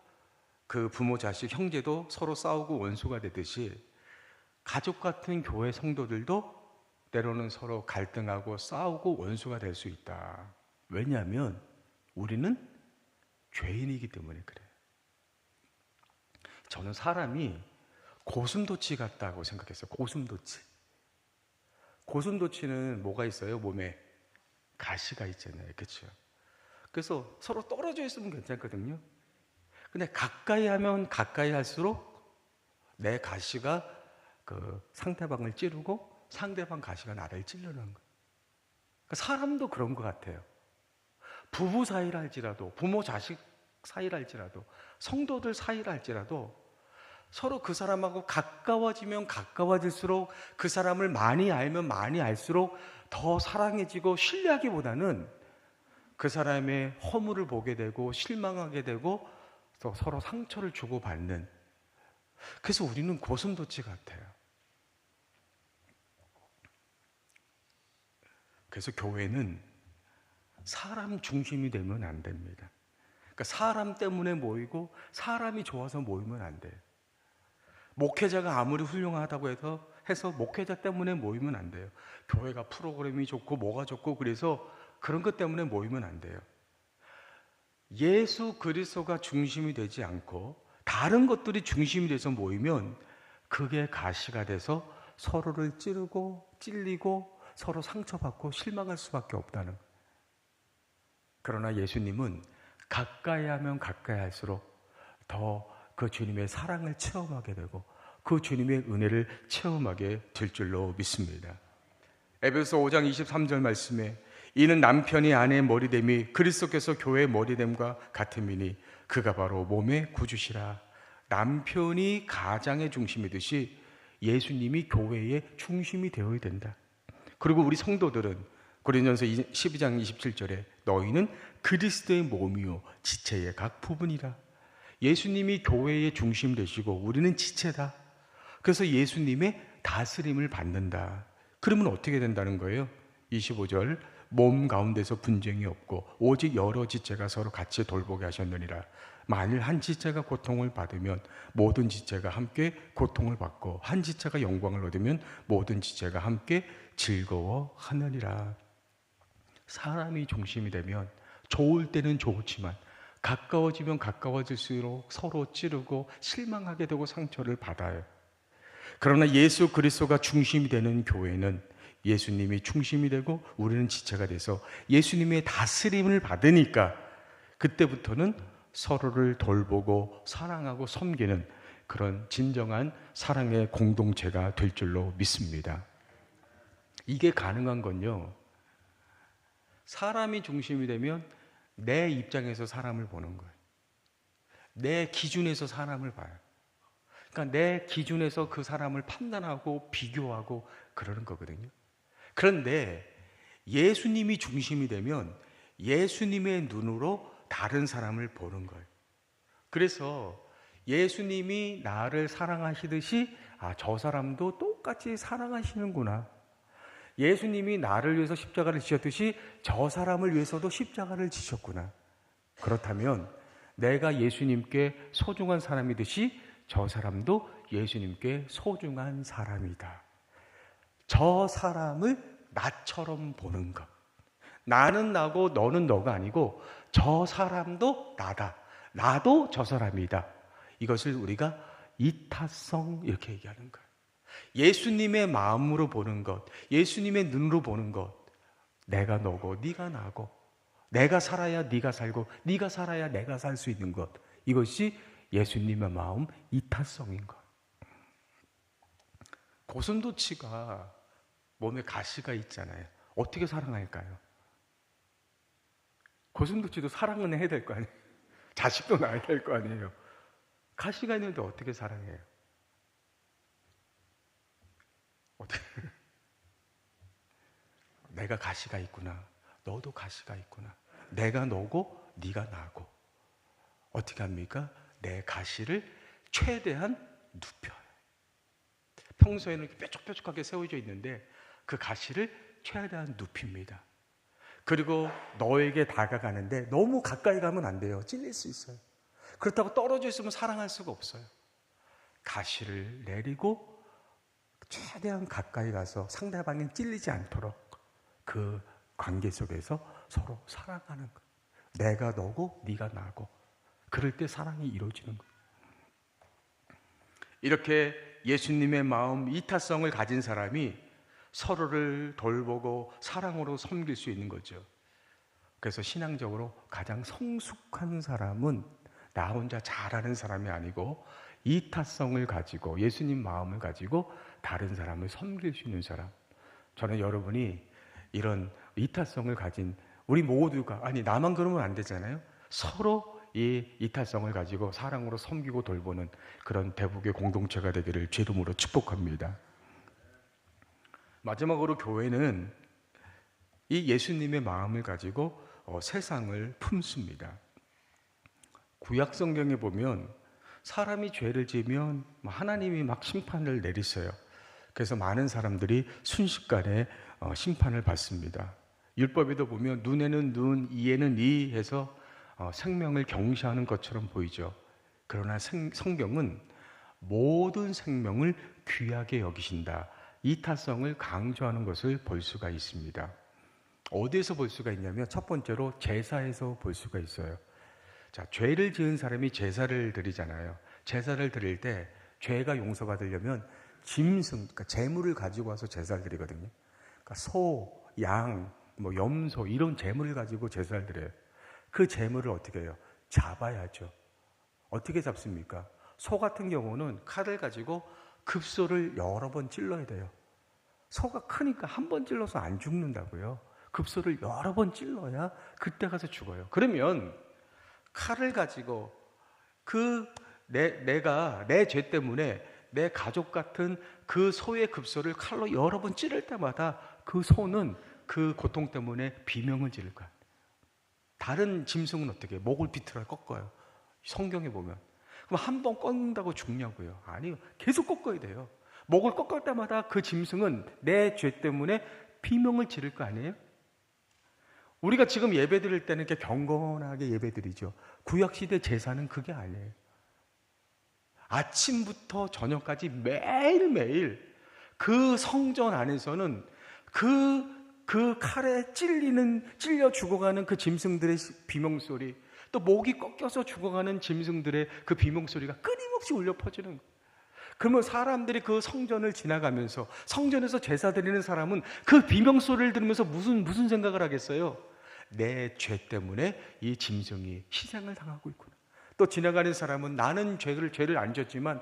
그 부모 자식 형제도 서로 싸우고 원수가 되듯이 가족 같은 교회 성도들도 때로는 서로 갈등하고 싸우고 원수가 될 수 있다. 왜냐하면 우리는 죄인이기 때문에 그래요. 저는 사람이 고슴도치 같다고 생각했어요. 고슴도치. 고슴도치는 뭐가 있어요? 몸에 가시가 있잖아요. 그렇죠? 그래서 서로 떨어져 있으면 괜찮거든요. 근데 가까이 하면 가까이 할수록 내 가시가 그 상대방을 찌르고 상대방 가시가 나를 찌르는 거예요. 그러니까 사람도 그런 것 같아요. 부부 사이라 할지라도, 부모 자식 사이라 할지라도, 성도들 사이라 할지라도 서로 그 사람하고 가까워지면 가까워질수록, 그 사람을 많이 알면 많이 알수록 더 사랑해지고, 신뢰하기보다는 그 사람의 허물을 보게 되고 실망하게 되고 또 서로 상처를 주고받는, 그래서 우리는 고슴도치 같아요. 그래서 교회는 사람 중심이 되면 안 됩니다. 그러니까 사람 때문에 모이고 사람이 좋아서 모이면 안 돼요. 목회자가 아무리 훌륭하다고 해서 목회자 때문에 모이면 안 돼요. 교회가 프로그램이 좋고 뭐가 좋고 그래서 그런 것 때문에 모이면 안 돼요. 예수 그리스도가 중심이 되지 않고 다른 것들이 중심이 돼서 모이면 그게 가시가 돼서 서로를 찌르고 찔리고 서로 상처받고 실망할 수밖에 없다는 거예요. 그러나 예수님은 가까이 하면 가까이 할수록 더 그 주님의 사랑을 체험하게 되고 그 주님의 은혜를 체험하게 될 줄로 믿습니다. 에베소 5장 23절 말씀에 이는 남편이 아내의 머리됨이 그리스도께서 교회의 머리됨과 같음이니 그가 바로 몸의 구주시라. 남편이 가장의 중심이듯이 예수님이 교회의 중심이 되어야 된다. 그리고 우리 성도들은 고린도전서 12장 27절에 너희는 그리스도의 몸이요 지체의 각 부분이라. 예수님이 교회의 중심 되시고 우리는 지체다. 그래서 예수님의 다스림을 받는다. 그러면 어떻게 된다는 거예요? 25절 몸 가운데서 분쟁이 없고 오직 여러 지체가 서로 같이 돌보게 하셨느니라. 만일 한 지체가 고통을 받으면 모든 지체가 함께 고통을 받고 한 지체가 영광을 얻으면 모든 지체가 함께 즐거워하느니라. 사람이 중심이 되면 좋을 때는 좋지만 가까워지면 가까워질수록 서로 찌르고 실망하게 되고 상처를 받아요. 그러나 예수 그리스도가 중심이 되는 교회는 예수님이 중심이 되고 우리는 지체가 돼서 예수님의 다스림을 받으니까 그때부터는 서로를 돌보고 사랑하고 섬기는 그런 진정한 사랑의 공동체가 될 줄로 믿습니다. 이게 가능한 건요, 사람이 중심이 되면 내 입장에서 사람을 보는 거예요. 내 기준에서 사람을 봐요. 그러니까 내 기준에서 그 사람을 판단하고 비교하고 그러는 거거든요. 그런데 예수님이 중심이 되면 예수님의 눈으로 다른 사람을 보는 거예요. 그래서 예수님이 나를 사랑하시듯이 저 사람도 똑같이 사랑하시는구나. 예수님이 나를 위해서 십자가를 지셨듯이 저 사람을 위해서도 십자가를 지셨구나. 그렇다면 내가 예수님께 소중한 사람이듯이 저 사람도 예수님께 소중한 사람이다. 저 사람을 나처럼 보는 것. 나는 나고 너는 너가 아니고 저 사람도 나다. 나도 저 사람이다. 이것을 우리가 이타성 이렇게 얘기하는 거예요. 예수님의 마음으로 보는 것, 예수님의 눈으로 보는 것. 내가 너고 네가 나고, 내가 살아야 네가 살고 네가 살아야 내가 살 수 있는 것. 이것이 예수님의 마음 이타성인 것. 고슴도치가 몸에 가시가 있잖아요. 어떻게 사랑할까요? 고슴도치도 사랑은 해야 될 거 아니에요. 자식도 낳아야 될 거 아니에요. 가시가 있는데 어떻게 사랑해요? 어떻게? 내가 가시가 있구나. 너도 가시가 있구나. 내가 너고 네가 나고. 어떻게 합니까? 내 가시를 최대한 눕혀요. 평소에는 이렇게 뾰족뾰족하게 세워져 있는데 그 가시를 최대한 눕힙니다. 그리고 너에게 다가가는데 너무 가까이 가면 안 돼요. 찔릴 수 있어요. 그렇다고 떨어져 있으면 사랑할 수가 없어요. 가시를 내리고 최대한 가까이 가서 상대방이 찔리지 않도록 그 관계 속에서 서로 사랑하는 것. 내가 너고 네가 나고. 그럴 때 사랑이 이루어지는 거예요. 이렇게 예수님의 마음 이타성을 가진 사람이 서로를 돌보고 사랑으로 섬길 수 있는 거죠. 그래서 신앙적으로 가장 성숙한 사람은 나 혼자 잘하는 사람이 아니고 이타성을 가지고 예수님 마음을 가지고 다른 사람을 섬길 수 있는 사람. 저는 여러분이 이런 이타성을 가진 우리 모두가, 아니 나만 그러면 안 되잖아요. 서로 이 이타성을 가지고 사랑으로 섬기고 돌보는 그런 대북의 공동체가 되기를 주 이름으로 축복합니다. 마지막으로 교회는 이 예수님의 마음을 가지고 세상을 품습니다. 구약 성경에 보면 사람이 죄를 지으면 하나님이 막 심판을 내리세요. 그래서 많은 사람들이 순식간에 심판을 받습니다. 율법에도 보면 눈에는 눈, 이에는 이 해서 생명을 경시하는 것처럼 보이죠. 그러나 성경은 모든 생명을 귀하게 여기신다. 이타성을 강조하는 것을 볼 수가 있습니다. 어디에서 볼 수가 있냐면 첫 번째로 제사에서 볼 수가 있어요. 자, 죄를 지은 사람이 제사를 드리잖아요. 제사를 드릴 때 죄가 용서받으려면 짐승, 그러니까 재물을 가지고 와서 제사를 드리거든요. 그러니까 소, 양, 염소 이런 재물을 가지고 제사를 드려요. 그 재물을 어떻게 해요? 잡아야죠. 어떻게 잡습니까? 소 같은 경우는 칼을 가지고 급소를 여러 번 찔러야 돼요. 소가 크니까 한 번 찔러서 안 죽는다고요. 급소를 여러 번 찔러야 그때 가서 죽어요. 그러면 칼을 가지고 내가 내 죄 때문에 내 가족 같은 그 소의 급소를 칼로 여러 번 찌를 때마다 그 소는 그 고통 때문에 비명을 지를 거야. 다른 짐승은 어떻게 해요? 목을 비틀어 꺾어요. 성경에 보면. 그럼 한 번 꺾는다고 죽냐고요? 아니요. 계속 꺾어야 돼요. 목을 꺾을 때마다 그 짐승은 내 죄 때문에 비명을 지를 거 아니에요? 우리가 지금 예배 드릴 때는 이렇게 경건하게 예배 드리죠. 구약시대 제사는 그게 아니에요. 아침부터 저녁까지 매일매일 그 성전 안에서는 그 칼에 찔려 죽어가는 그 짐승들의 비명소리, 또 목이 꺾여서 죽어가는 짐승들의 그 비명소리가 끊임없이 울려 퍼지는 거예요. 그러면 사람들이 그 성전을 지나가면서 성전에서 제사 드리는 사람은 그 비명소리를 들으면서 무슨 생각을 하겠어요? 내 죄 때문에 이 짐승이 희생을 당하고 있구나. 또 지나가는 사람은 나는 죄를 안 졌지만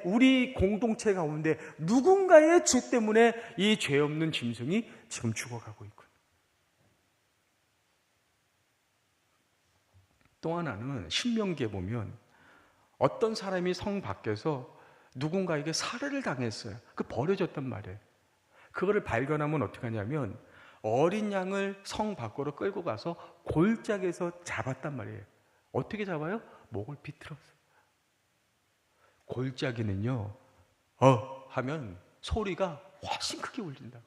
우리 공동체 가운데 누군가의 죄 때문에 이 죄 없는 짐승이 지금 죽어가고 있구나. 또 하나는 신명기에 보면 어떤 사람이 성 밖에서 누군가에게 살해를 당했어요. 그 버려졌단 말이에요. 그거를 발견하면 어떻게 하냐면 어린 양을 성 밖으로 끌고 가서 골짜기에서 잡았단 말이에요. 어떻게 잡아요? 목을 비틀어서. 골짜기는요, 하면 소리가 훨씬 크게 울린다.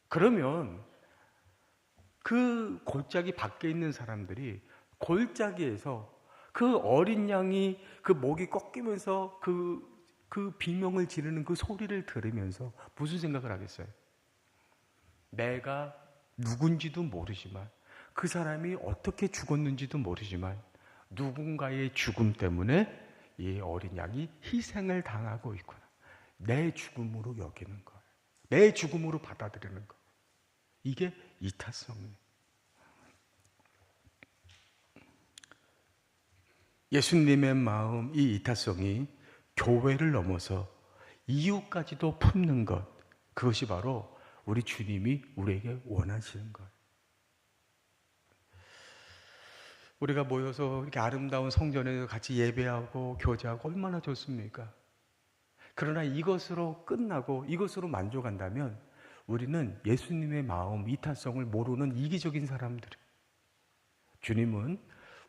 그러면 그 골짜기 밖에 있는 사람들이 골짜기에서 그 어린 양이 그 목이 꺾이면서 그 그 비명을 지르는 그 소리를 들으면서 무슨 생각을 하겠어요? 내가 누군지도 모르지만, 그 사람이 어떻게 죽었는지도 모르지만, 누군가의 죽음 때문에 이 어린 양이 희생을 당하고 있구나. 내 죽음으로 여기는 거예요. 내 죽음으로 받아들이는 거예요. 이게 이타성이에요. 예수님의 마음, 이 이타성이 교회를 넘어서 이웃까지도 품는 것, 그것이 바로 우리 주님이 우리에게 원하시는 것. 우리가 모여서 이렇게 아름다운 성전에서 같이 예배하고 교제하고 얼마나 좋습니까? 그러나 이것으로 끝나고 이것으로 만족한다면 우리는 예수님의 마음, 이타성을 모르는 이기적인 사람들이에요. 주님은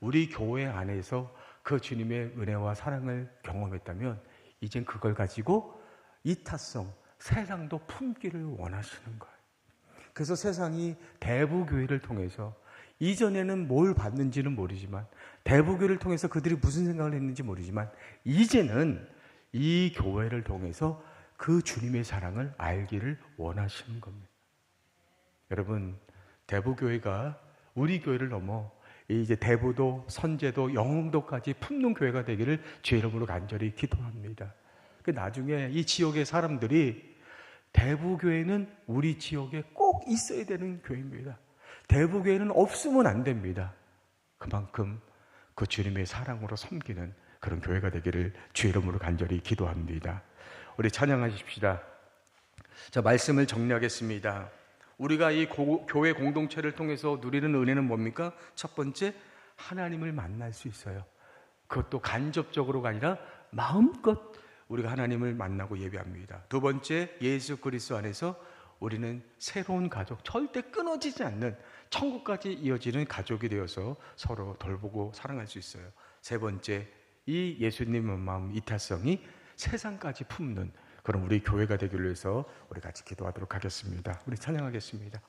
우리 교회 안에서 그 주님의 은혜와 사랑을 경험했다면 이젠 그걸 가지고 이타성, 세상도 품기를 원하시는 거예요. 그래서 세상이 대부교회를 통해서 이전에는 뭘 받는지는 모르지만, 대부교회를 통해서 그들이 무슨 생각을 했는지 모르지만, 이제는 이 교회를 통해서 그 주님의 사랑을 알기를 원하시는 겁니다. 여러분, 대부교회가 우리 교회를 넘어 이제 대부도, 선제도, 영흥도까지 품는 교회가 되기를 주의 이름으로 간절히 기도합니다. 나중에 이 지역의 사람들이 대부교회는 우리 지역에 꼭 있어야 되는 교회입니다. 대부교회는 없으면 안 됩니다. 그만큼 그 주님의 사랑으로 섬기는 그런 교회가 되기를 주의 이름으로 간절히 기도합니다. 우리 찬양하십시다. 자, 말씀을 정리하겠습니다. 우리가 이 교회 공동체를 통해서 누리는 은혜는 뭡니까? 첫 번째, 하나님을 만날 수 있어요. 그것도 간접적으로가 아니라 마음껏 우리가 하나님을 만나고 예배합니다. 두 번째, 예수 그리스도 안에서 우리는 새로운 가족, 절대 끊어지지 않는 천국까지 이어지는 가족이 되어서 서로 돌보고 사랑할 수 있어요. 세 번째, 이 예수님의 마음, 이타성이 세상까지 품는 그런 우리 교회가 되기를 위해서 우리 같이 기도하도록 하겠습니다. 우리 찬양하겠습니다.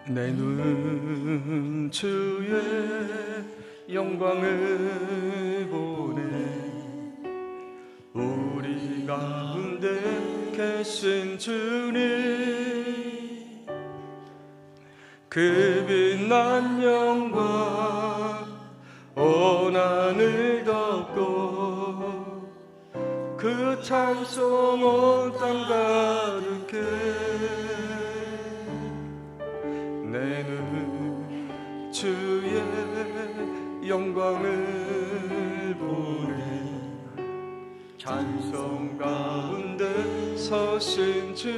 내 눈은 주의 영광을 보네. 우리 가운데 계신 주님, 그 빛난 영광 온 하늘 덮고 그 찬송 온 땅 가득해. 내 눈 주의 영광을 보네. 찬송 가운데 서신 주님,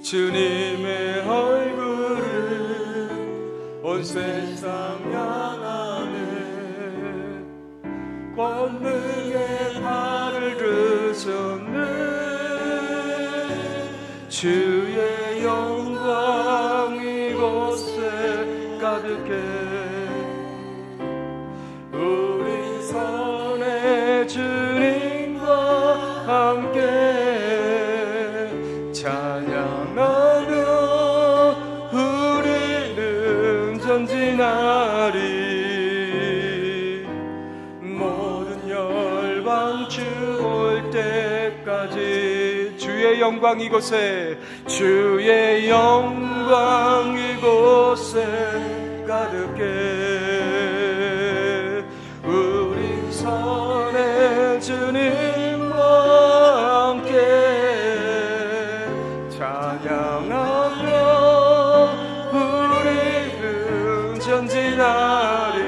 주님의 얼굴을 온 세상 향하네. 권능의 발을 드셨네. 주의 영광 이곳에 가득해. 우리 선의 주님과 함께 찬양하며 우리는 전진하리. 모든 열방 주 올 때까지 주의 영광 이곳에, 주의 영광 이곳에 가득해. 우리 선의 주님과 함께 찬양하며 우리는 전진하리.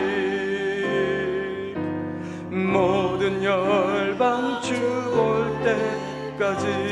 모든 열방 주 올 때까지.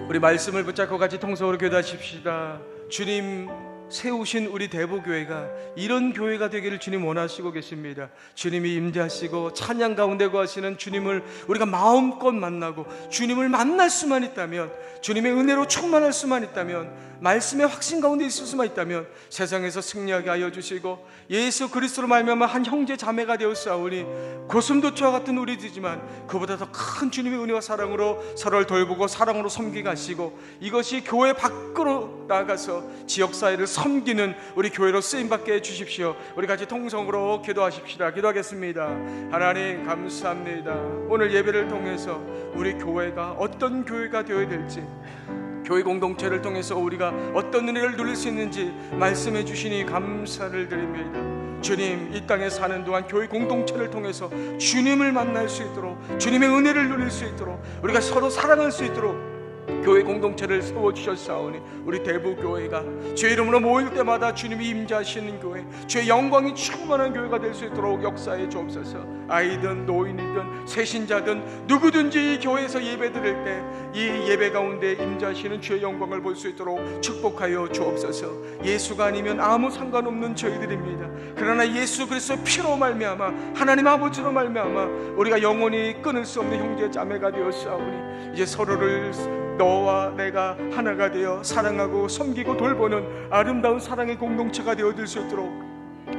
우리 말씀을 붙잡고 같이 통성으로 기도하십시다. 주님, 세우신 우리 대보교회가 이런 교회가 되기를 주님 원하시고 계십니다. 주님이 임재하시고 찬양 가운데 거하시는 주님을 우리가 마음껏 만나고 주님을 만날 수만 있다면, 주님의 은혜로 충만할 수만 있다면, 말씀의 확신 가운데 있을 수만 있다면 세상에서 승리하게 하여 주시고 예수 그리스도로 말미암아 한 형제 자매가 되었사오니 고슴도치와 같은 우리들이지만 그보다 더 큰 주님의 은혜와 사랑으로 서로를 돌보고 사랑으로 섬기게 하시고, 이것이 교회 밖으로 나아가서 지역사회를 섬기는 우리 교회로 쓰임받게 해주십시오. 우리 같이 통성으로 기도하십시다. 기도하겠습니다. 하나님 감사합니다. 오늘 예배를 통해서 우리 교회가 어떤 교회가 되어야 될지, 교회 공동체를 통해서 우리가 어떤 은혜를 누릴 수 있는지 말씀해 주시니 감사를 드립니다. 주님, 이 땅에 사는 동안 교회 공동체를 통해서 주님을 만날 수 있도록, 주님의 은혜를 누릴 수 있도록, 우리가 서로 사랑할 수 있도록 교회 공동체를 세워주셨사오니 우리 대부교회가 주의 이름으로 모일 때마다 주님이 임재하시는 교회, 주의 영광이 충만한 교회가 될 수 있도록 역사해 주옵소서. 아이든 노인이든 새신자든 누구든지 이 교회에서 예배 드릴 때 이 예배 가운데 임재하시는 주의 영광을 볼 수 있도록 축복하여 주옵소서. 예수가 아니면 아무 상관없는 저희들입니다. 그러나 예수 그리스도 피로 말미암아 하나님 아버지로 말미암아 우리가 영원히 끊을 수 없는 형제 자매가 되었사오니 이제 서로를 너와 내가 하나가 되어 사랑하고 섬기고 돌보는 아름다운 사랑의 공동체가 되어질 수 있도록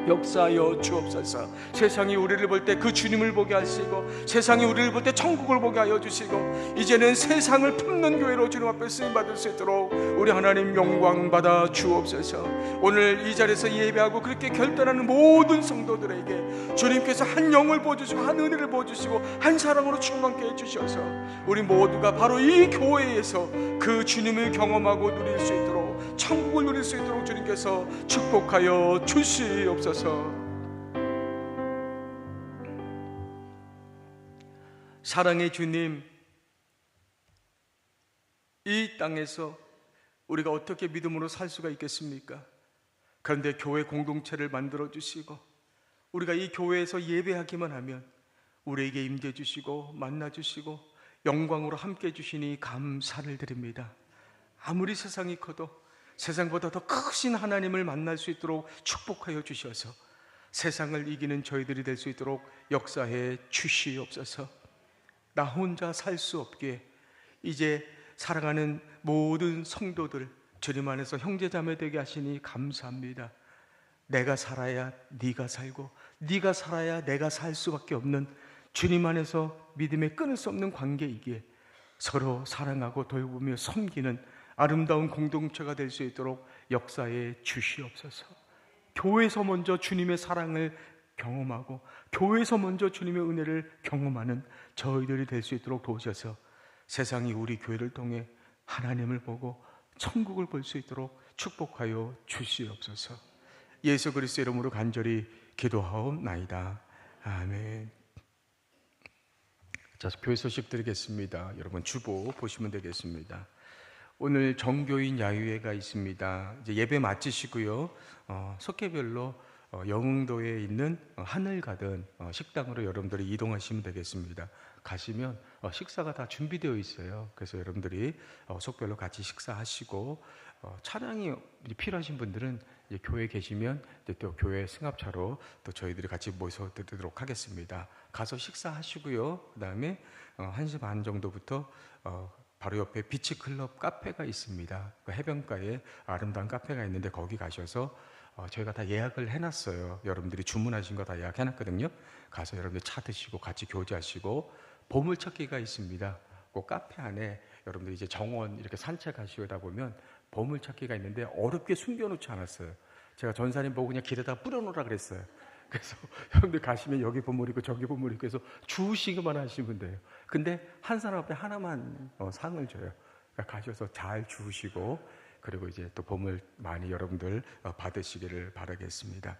역사하여 주옵소서. 세상이 우리를 볼 때 그 주님을 보게 하시고, 세상이 우리를 볼 때 천국을 보게 하여 주시고, 이제는 세상을 품는 교회로 주님 앞에 쓰임받을 수 있도록 우리 하나님 영광 받아 주옵소서. 오늘 이 자리에서 예배하고 그렇게 결단하는 모든 성도들에게 주님께서 한 영을 부어주시고 한 은혜를 부어주시고 한 사랑으로 충만케 해주셔서 우리 모두가 바로 이 교회에서 그 주님을 경험하고 누릴 수 있도록, 천국을 누릴 수 있도록 주님께서 축복하여 주시옵소서. 사랑의 주님, 이 땅에서 우리가 어떻게 믿음으로 살 수가 있겠습니까? 그런데 교회 공동체를 만들어 주시고 우리가 이 교회에서 예배하기만 하면 우리에게 임재 주시고 만나 주시고 영광으로 함께 주시니 감사를 드립니다. 아무리 세상이 커도 세상보다 더 크신 하나님을 만날 수 있도록 축복하여 주셔서 세상을 이기는 저희들이 될 수 있도록 역사해 주시옵소서. 나 혼자 살 수 없게 이제 살아가는 모든 성도들 주님 안에서 형제자매 되게 하시니 감사합니다. 내가 살아야 네가 살고 네가 살아야 내가 살 수밖에 없는 주님 안에서 믿음에 끊을 수 없는 관계이기에 서로 사랑하고 돌보며 섬기는 아름다운 공동체가 될 수 있도록 역사해 주시옵소서. 교회에서 먼저 주님의 사랑을 경험하고 교회에서 먼저 주님의 은혜를 경험하는 저희들이 될 수 있도록 도우셔서 세상이 우리 교회를 통해 하나님을 보고 천국을 볼 수 있도록 축복하여 주시옵소서. 예수 그리스도 이름으로 간절히 기도하옵나이다. 아멘. 자, 교회 소식 드리겠습니다. 여러분 주보 보시면 되겠습니다. 오늘 정교인 야유회가 있습니다. 이제 예배 마치시고요. 석회별로 영흥도에 있는 하늘가든 식당으로 여러분들이 이동하시면 되겠습니다. 가시면 식사가 다 준비되어 있어요. 그래서 여러분들이 속별로 같이 식사하시고 차량이 필요하신 분들은 이제 교회에 계시면 또 교회 승합차로 또 저희들이 같이 모셔 드리도록 하겠습니다. 가서 식사하시고요. 그 다음에 1시 반 정도부터 바로 옆에 비치클럽 카페가 있습니다. 그 해변가에 아름다운 카페가 있는데 거기 가셔서 저희가 다 예약을 해놨어요. 여러분들이 주문하신 거 다 예약해놨거든요. 가서 여러분들 차 드시고 같이 교제하시고 보물찾기가 있습니다. 그 카페 안에 여러분들이 이제 정원 이렇게 산책하시다 보면 보물찾기가 있는데 어렵게 숨겨놓지 않았어요. 제가 전사님 보고 그냥 길에다 뿌려놓으라 그랬어요. 그래서 여러분들 가시면 여기 보물 있고 저기 보물 있고 해서 주우시기만 하시면 돼요. 근데 한 사람 앞에 하나만 상을 줘요. 그러니까 가셔서 잘 주우시고 그리고 이제 또 보물 많이 여러분들 받으시기를 바라겠습니다.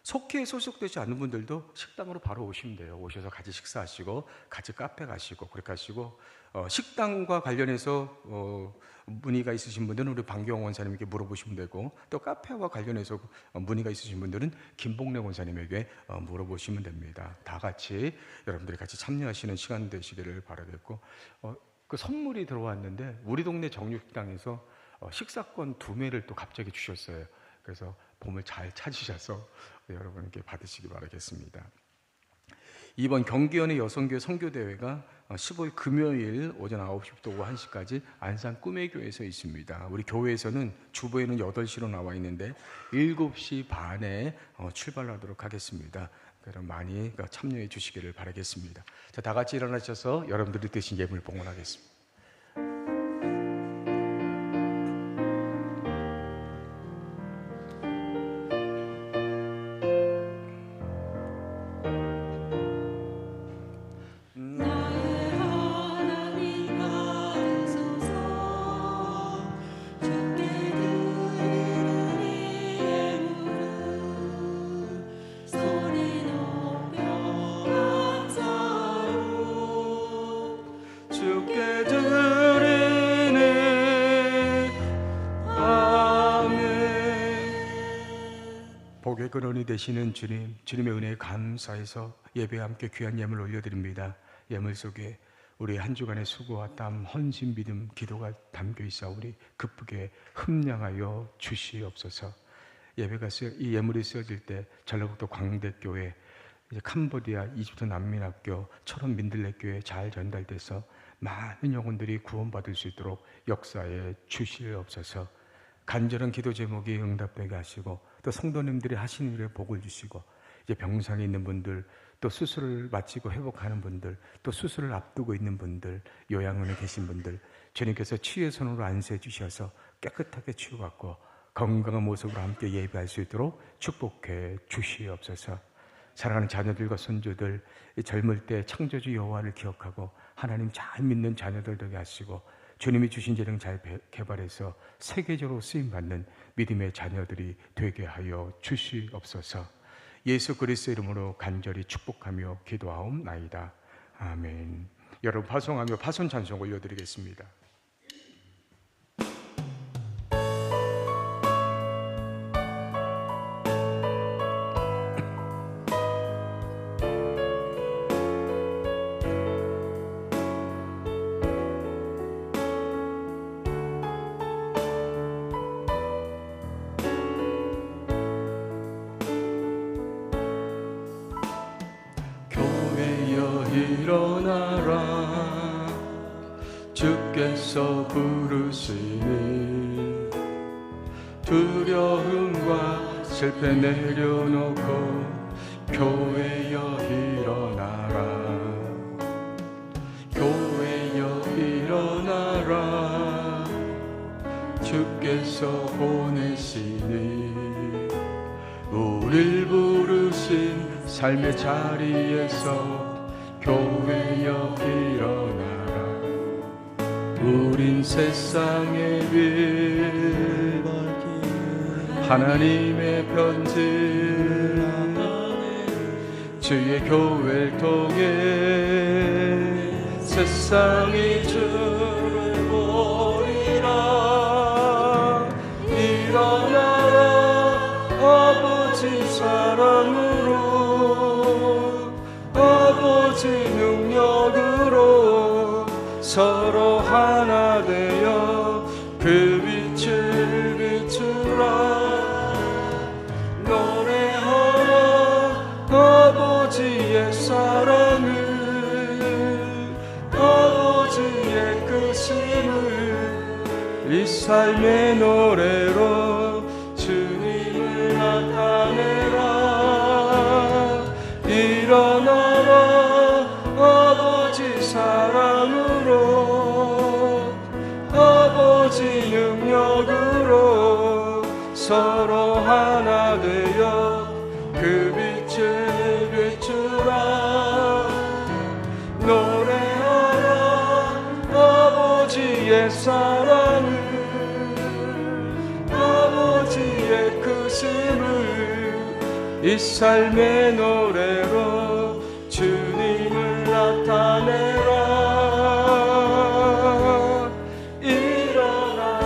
속회에 소속되지 않은 분들도 식당으로 바로 오시면 돼요. 오셔서 같이 식사하시고 같이 카페 가시고 그렇게 하시고 식당과 관련해서 문의가 있으신 분들은 우리 방경 원사님에게 물어보시면 되고 또 카페와 관련해서 문의가 있으신 분들은 김봉래 원사님에게 물어보시면 됩니다. 다 같이 여러분들이 같이 참여하시는 시간 되시기를 바라겠고 그 선물이 들어왔는데 우리 동네 정육식당에서 식사권 2매를 또 갑자기 주셨어요. 그래서 봄을 잘 찾으셔서 여러분께 받으시기 바라겠습니다. 이번 경기연의 여성교회 선교대회가 15일 금요일 오전 9시부터 오후 1시까지 안산 꿈의교회에서 있습니다. 우리 교회에서는 주보에는 8시로 나와 있는데 7시 반에 출발하도록 하겠습니다. 그럼 많이 참여해 주시기를 바라겠습니다. 자, 다 같이 일어나셔서 여러분들이 드신 예물 봉헌하겠습니다. 복의 근원이 되시는 주님, 주님의 은혜에 감사해서 예배와 함께 귀한 예물 올려드립니다. 예물 속에 우리 한 주간의 수고와 땀, 헌신, 믿음, 기도가 담겨 있사오니 기쁘게 흠량하여 주시옵소서. 예배가 이 예물이 쓰여질 때 전라북도 광대교회, 이제 캄보디아, 이집트 난민학교, 철원 민들레교회 잘 전달돼서 많은 영혼들이 구원받을 수 있도록 역사에 주시옵소서. 간절한 기도 제목이 응답되게 하시고 또 성도님들이 하시는 일에 복을 주시고 이제 병상에 있는 분들, 또 수술을 마치고 회복하는 분들, 또 수술을 앞두고 있는 분들, 요양원에 계신 분들, 주님께서 치유의 손으로 안수해 주셔서 깨끗하게 치유받고 건강한 모습으로 함께 예배할 수 있도록 축복해 주시옵소서. 사랑하는 자녀들과 손주들, 젊을 때 창조주 여호와를 기억하고 하나님 잘 믿는 자녀들 되게 하시고 주님이 주신 재능 잘 개발해서 세계적으로 쓰임받는 믿음의 자녀들이 되게 하여 주시옵소서. 예수 그리스도 이름으로 간절히 축복하며 기도하옵나이다. 아멘. 여러분 파송하며 파손 찬송 올려드리겠습니다. 일어나라 주께서 부르시니 두려움과 실패 내려놓고 교회여 일어나라 교회여 일어나라 주께서 보내시니 우릴 부르신 삶의 자리에서 교회여 일어나라 우린 세상의 빛 하나님의 편지 주의 교회를 통해 세상이 주를 보리라 일어나라 아버지 사랑으로 아버지 능력으로 서로 하나 되어 그 빛을 비추라 노래하라 아버지의 사랑을 아버지의 크심을 이 삶의 노래로 주님을 나타내라 일어나라 아버지 사랑으로 아버지 능력으로 서로 하나 되어 그 빛을 비추라 노래하라 아버지의 사랑을 아버지의 크심을 이 삶의 노래로 주님을 나타내라 일어나라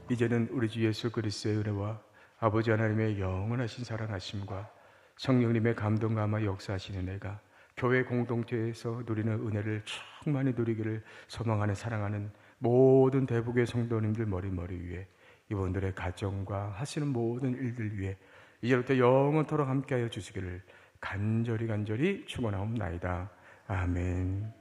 이제는 우리 주 예수 그리스도의 은혜와 아버지 하나님의 영원하신 사랑하심과 성령님의 감동과 아마 역사하시는 은혜가 교회 공동체에서 누리는 은혜를 충만히 누리기를 소망하는 사랑하는 모든 대북의 성도님들 머리 위에 이분들의 가정과 하시는 모든 일들 위에 이제부터 영원토록 함께하여 주시기를 간절히 축원하옵나이다. 아멘.